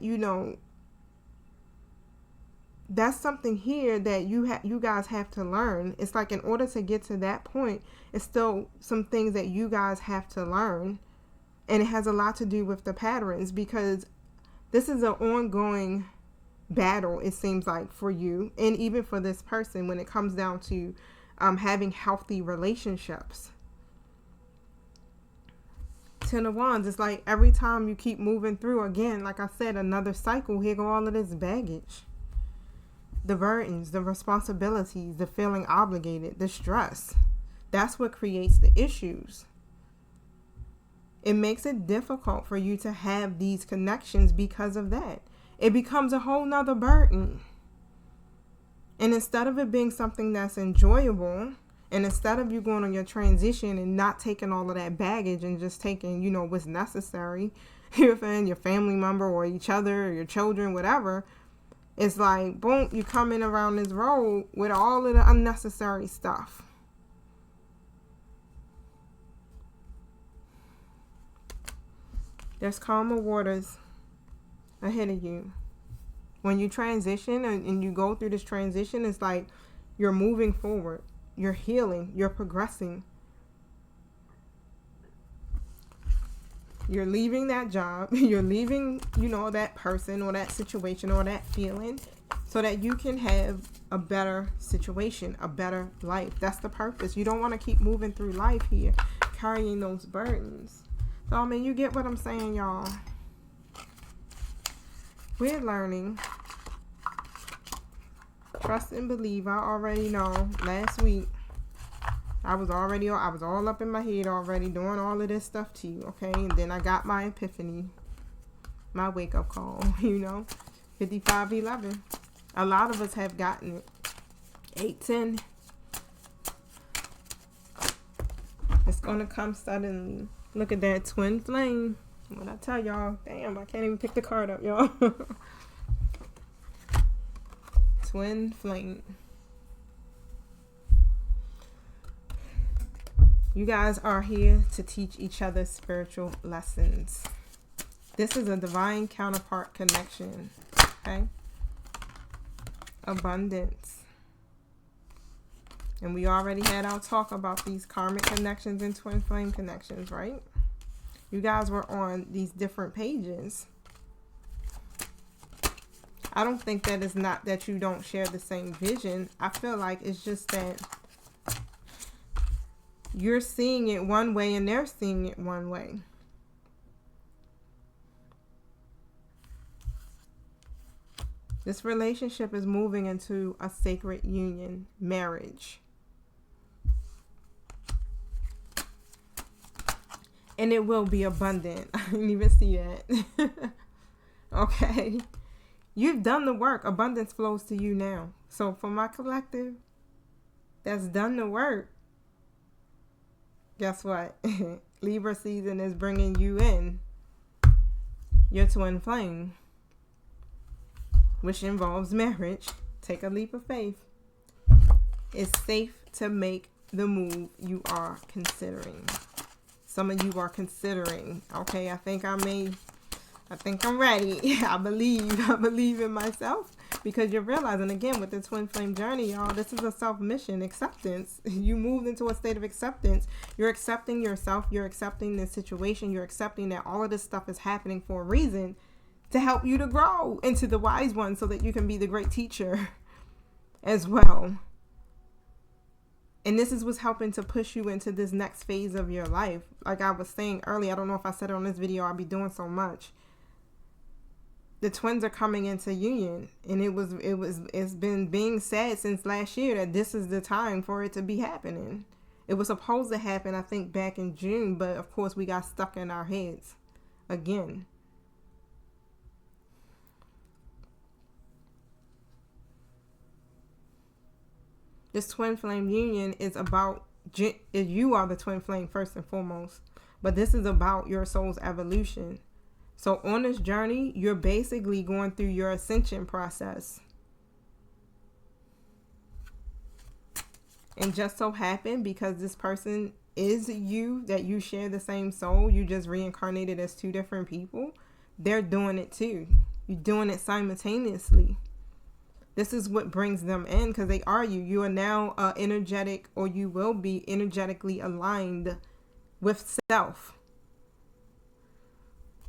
that's something here that you guys have to learn. It's like in order to get to that point, it's still some things that you guys have to learn. And it has a lot to do with the patterns, because this is an ongoing battle, it seems like, for you and even for this person when it comes down to having healthy relationships. Ten of Wands, it's like every time you keep moving through, again, like I said, another cycle, here go all of this baggage. The burdens, the responsibilities, the feeling obligated, the stress. That's what creates the issues. It makes it difficult for you to have these connections because of that. It becomes a whole nother burden. And instead of it being something that's enjoyable, and instead of you going on your transition and not taking all of that baggage and just taking, what's necessary, your family member or each other or your children, whatever, it's like, boom, you come in around this road with all of the unnecessary stuff. There's calmer waters ahead of you. When you transition and you go through this transition, it's like you're moving forward. You're healing. You're progressing. You're leaving that job. You're leaving, that person or that situation or that feeling so that you can have a better situation, a better life. That's the purpose. You don't want to keep moving through life here, carrying those burdens. So, you get what I'm saying, y'all. We're learning. Trust and believe. I already know. Last week, I was all up in my head already doing all of this stuff to you, okay? And then I got my epiphany, my wake-up call, 5511. A lot of us have gotten it. 810. It's going to come suddenly. Look at that twin flame. What I tell y'all, damn, I can't even pick the card up, y'all. Twin flame. You guys are here to teach each other spiritual lessons. This is a divine counterpart connection, okay? Abundance. And we already had our talk about these karmic connections and twin flame connections, right? You guys were on these different pages. I don't think that it's not that you don't share the same vision. I feel like it's just that you're seeing it one way and they're seeing it one way. This relationship is moving into a sacred union, marriage. And it will be abundant. I didn't even see that. Okay. You've done the work. Abundance flows to you now. So for my collective that's done the work, guess what? Libra season is bringing you in your twin flame, which involves marriage. Take a leap of faith. It's safe to make the move you are considering. Some of you are considering, okay, I think I'm ready. I believe in myself, because you're realizing, again, with the twin flame journey, y'all, this is a self-mission, acceptance. You moved into a state of acceptance. You're accepting yourself. You're accepting the situation. You're accepting that all of this stuff is happening for a reason, to help you to grow into the wise one so that you can be the great teacher as well. And this is what's helping to push you into this next phase of your life. Like I was saying earlier, I don't know if I said it on this video, I'll be doing so much. The twins are coming into union, and it's been being said since last year that this is the time for it to be happening. It was supposed to happen, I think, back in June, but of course we got stuck in our heads again. This twin flame union is about, you are the twin flame first and foremost, but this is about your soul's evolution. So on this journey, you're basically going through your ascension process. And just so happened, because this person is you, that you share the same soul, you just reincarnated as two different people, they're doing it too. You're doing it simultaneously. This is what brings them in, because they are you. You are now energetic, or you will be energetically aligned with self.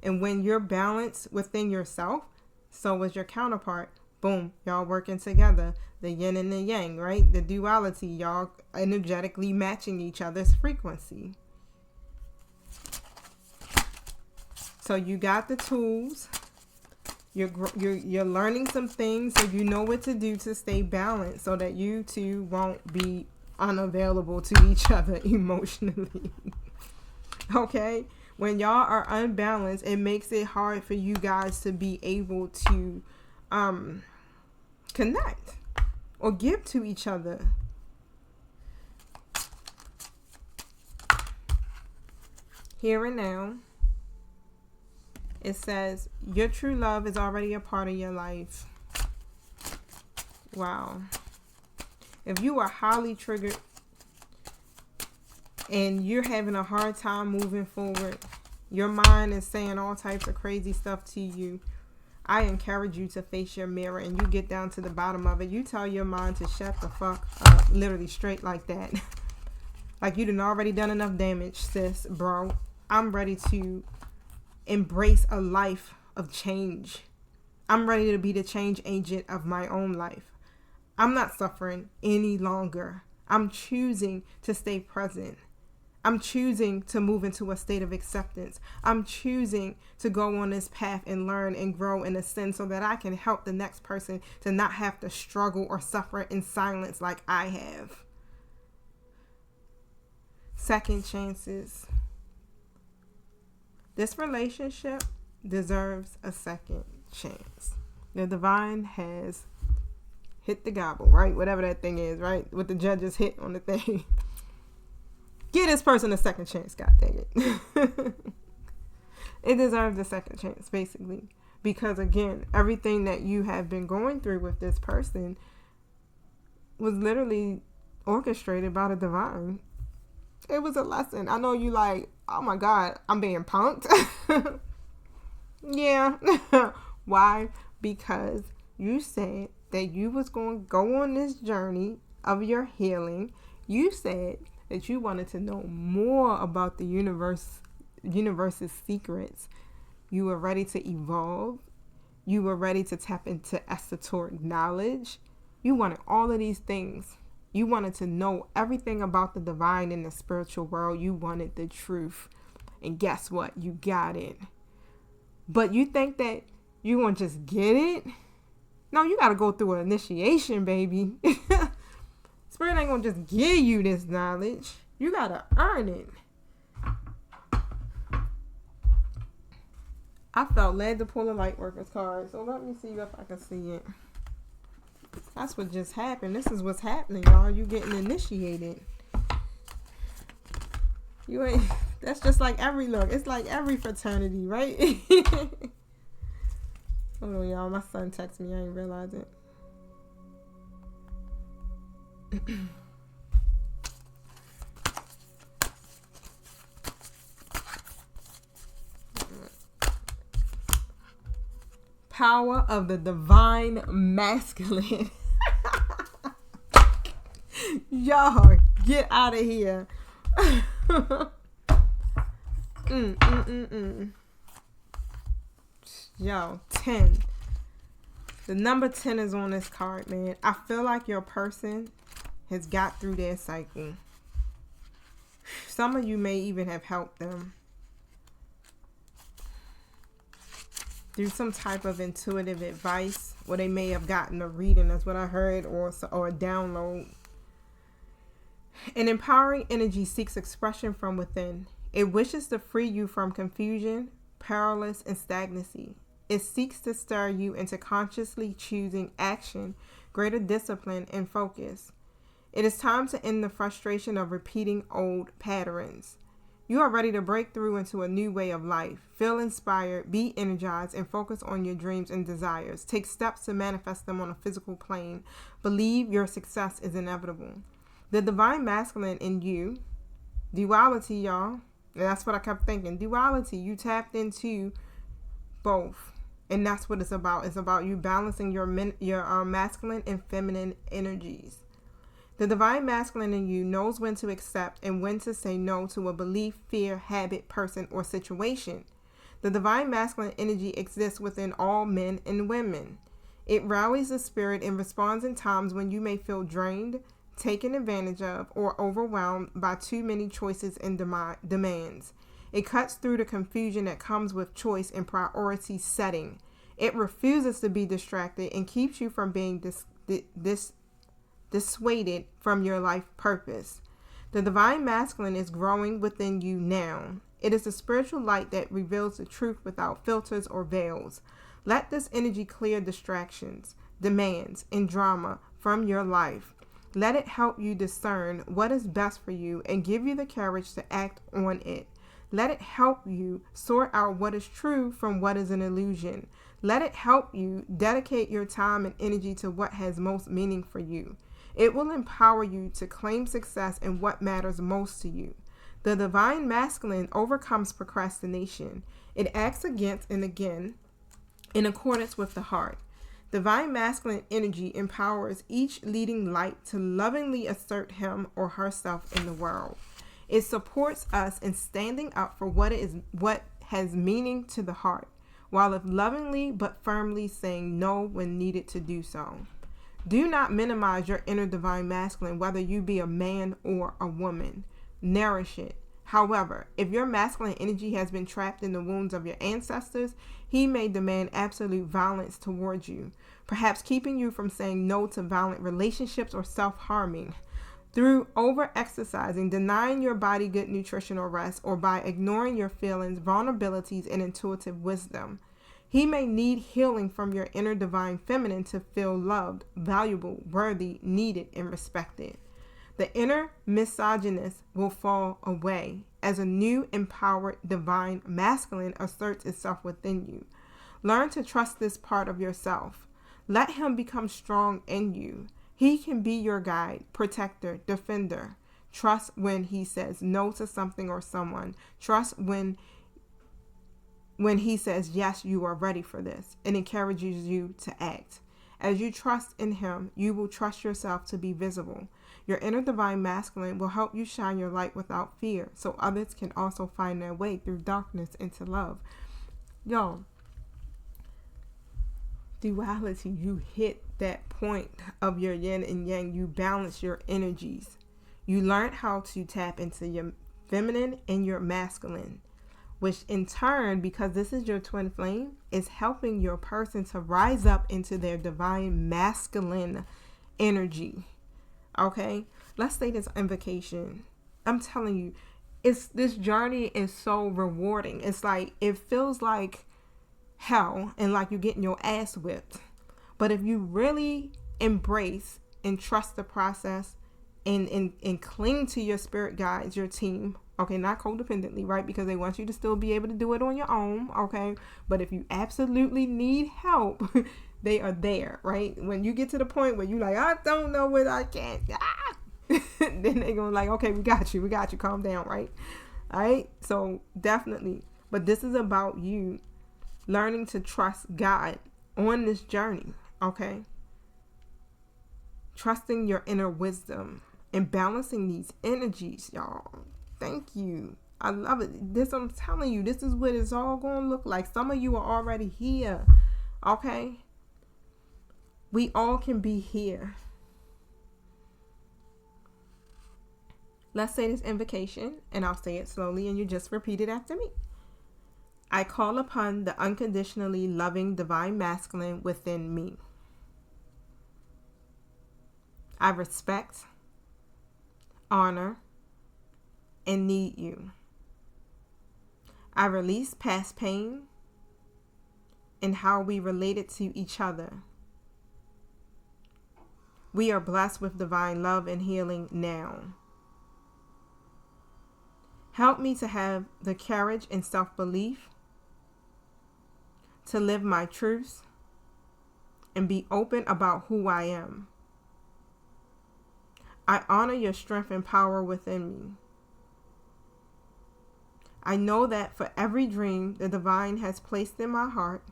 And when you're balanced within yourself, so is your counterpart. Boom, y'all working together. The yin and the yang, right? The duality, y'all energetically matching each other's frequency. So you got the tools. You're learning some things, so you know what to do to stay balanced, so that you two won't be unavailable to each other emotionally. Okay? When y'all are unbalanced, it makes it hard for you guys to be able to connect or give to each other. Here and now, it says your true love is already a part of your life. Wow. If you are highly triggered and you're having a hard time moving forward, your mind is saying all types of crazy stuff to you, I encourage you to face your mirror and you get down to the bottom of it. You tell your mind to shut the fuck up, literally straight like that. Like you done already done enough damage, sis, bro. I'm ready to embrace a life of change. I'm ready to be the change agent of my own life. I'm not suffering any longer. I'm choosing to stay present. I'm choosing to move into a state of acceptance. I'm choosing to go on this path and learn and grow and ascend so that I can help the next person to not have to struggle or suffer in silence like I have. Second chances. This relationship deserves a second chance. The divine has hit the gobble, right? Whatever that thing is, right? What the judges hit on the thing. Give this person a second chance, god dang it. It deserves a second chance, basically. Because again, everything that you have been going through with this person was literally orchestrated by the divine. It was a lesson. I know you like, oh my God, I'm being punked. Yeah. Why? Because you said that you was going to go on this journey of your healing. You said that you wanted to know more about the universe's secrets. You were ready to evolve. You were ready to tap into esoteric knowledge. You wanted all of these things. You wanted to know everything about the divine and the spiritual world. You wanted the truth. And guess what? You got it. But you think that you want to just get it? No, you got to go through an initiation, baby. Spirit ain't going to just give you this knowledge. You got to earn it. I felt led to pull a light worker's card. So let me see if I can see it. That's what just happened. This is what's happening, y'all. You getting initiated. You ain't. That's just like every look. It's like every fraternity, right? Hold on, y'all. My son texted me. I didn't realize it. Power of the divine masculine. Y'all, get out of here. Yo, 10. The number 10 is on this card, man. I feel like your person has got through their cycle. Some of you may even have helped them through some type of intuitive advice, or they may have gotten a reading, that's what I heard, or a download. An empowering energy seeks expression from within. It wishes to free you from confusion, paralysis, and stagnancy. It seeks to stir you into consciously choosing action, greater discipline, and focus. It is time to end the frustration of repeating old patterns. You are ready to break through into a new way of life. Feel inspired, be energized, and focus on your dreams and desires. Take steps to manifest them on a physical plane. Believe your success is inevitable. The divine masculine in you, duality, y'all. And that's what I kept thinking. Duality, you tapped into both. And that's what it's about. It's about you balancing your masculine and feminine energies. The divine masculine in you knows when to accept and when to say no to a belief, fear, habit, person, or situation. The divine masculine energy exists within all men and women. It rallies the spirit and responds in times when you may feel drained, taken advantage of, or overwhelmed by too many choices and demands. It cuts through the confusion that comes with choice and priority setting. It refuses to be distracted and keeps you from being dissuaded from your life purpose. The divine masculine is growing within you now. It is the spiritual light that reveals the truth without filters or veils. Let this energy clear distractions, demands, and drama from your life. Let it help you discern what is best for you and give you the courage to act on it. Let it help you sort out what is true from what is an illusion. Let it help you dedicate your time and energy to what has most meaning for you. It will empower you to claim success in what matters most to you. The divine masculine overcomes procrastination. It acts against and again in accordance with the heart. Divine masculine energy empowers each leading light to lovingly assert him or herself in the world. It supports us in standing up for what has meaning to the heart, while lovingly but firmly saying no when needed to do so. Do not minimize your inner divine masculine, whether you be a man or a woman. Nourish it. However, if your masculine energy has been trapped in the wounds of your ancestors, he may demand absolute violence towards you, perhaps keeping you from saying no to violent relationships or self-harming. Through over-exercising, denying your body good nutrition or rest, or by ignoring your feelings, vulnerabilities, and intuitive wisdom. He may need healing from your inner divine feminine to feel loved, valuable, worthy, needed, and respected. The inner misogynist will fall away as a new empowered divine masculine asserts itself within you. Learn to trust this part of yourself. Let him become strong in you. He can be your guide, protector, defender. Trust when he says no to something or someone. Trust when he says, yes, you are ready for this, and encourages you to act. As you trust in him, you will trust yourself to be visible. Your inner divine masculine will help you shine your light without fear, so others can also find their way through darkness into love. Yo, duality, you hit that point of your yin and yang. You balance your energies. You learn how to tap into your feminine and your masculine, which in turn, because this is your twin flame, is helping your person to rise up into their divine masculine energy. Okay, let's say this invocation. I'm telling you, this journey is so rewarding. It's like, it feels like hell and like you're getting your ass whipped. But if you really embrace and trust the process and cling to your spirit guides, your team, okay, not codependently, right? Because they want you to still be able to do it on your own, okay? But if you absolutely need help, they are there, right? When you get to the point where you like, I don't know what I can't, then they're going like, okay, we got you, calm down, right? All right, so definitely. But this is about you learning to trust God on this journey, okay? Trusting your inner wisdom and balancing these energies, y'all. Thank you. I love it. This, I'm telling you, this is what it's all going to look like. Some of you are already here, okay? We all can be here. Let's say this invocation, and I'll say it slowly, and you just repeat it after me. I call upon the unconditionally loving divine masculine within me. I respect, honor, and need you. I release past pain and how we related to each other. We are blessed with divine love and healing now. Help me to have the courage and self-belief to live my truths and be open about who I am. I honor your strength and power within me. I know that for every dream the divine has placed in my heart,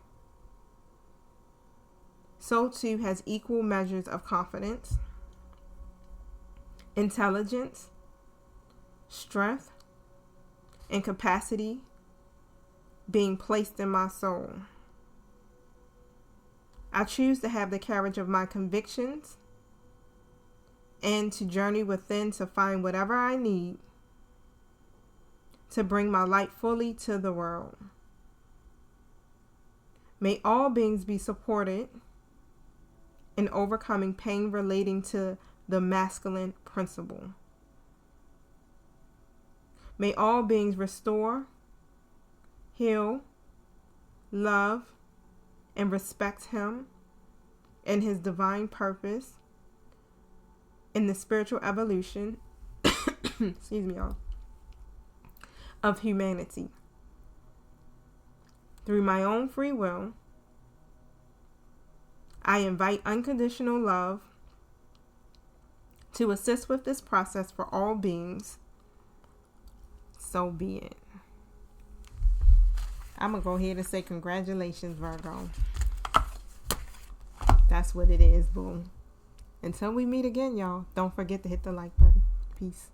so too has equal measures of confidence, intelligence, strength, and capacity being placed in my soul. I choose to have the courage of my convictions and to journey within to find whatever I need to bring my light fully to the world. May all beings be supported in overcoming pain relating to the masculine principle. May all beings restore, heal, love, and respect him and his divine purpose in the spiritual evolution excuse me, y'all, of humanity. Through my own free will, I invite unconditional love to assist with this process for all beings. So be it. I'm going to go ahead and say congratulations, Virgo. That's what it is, boom. Until we meet again, y'all, don't forget to hit the like button. Peace.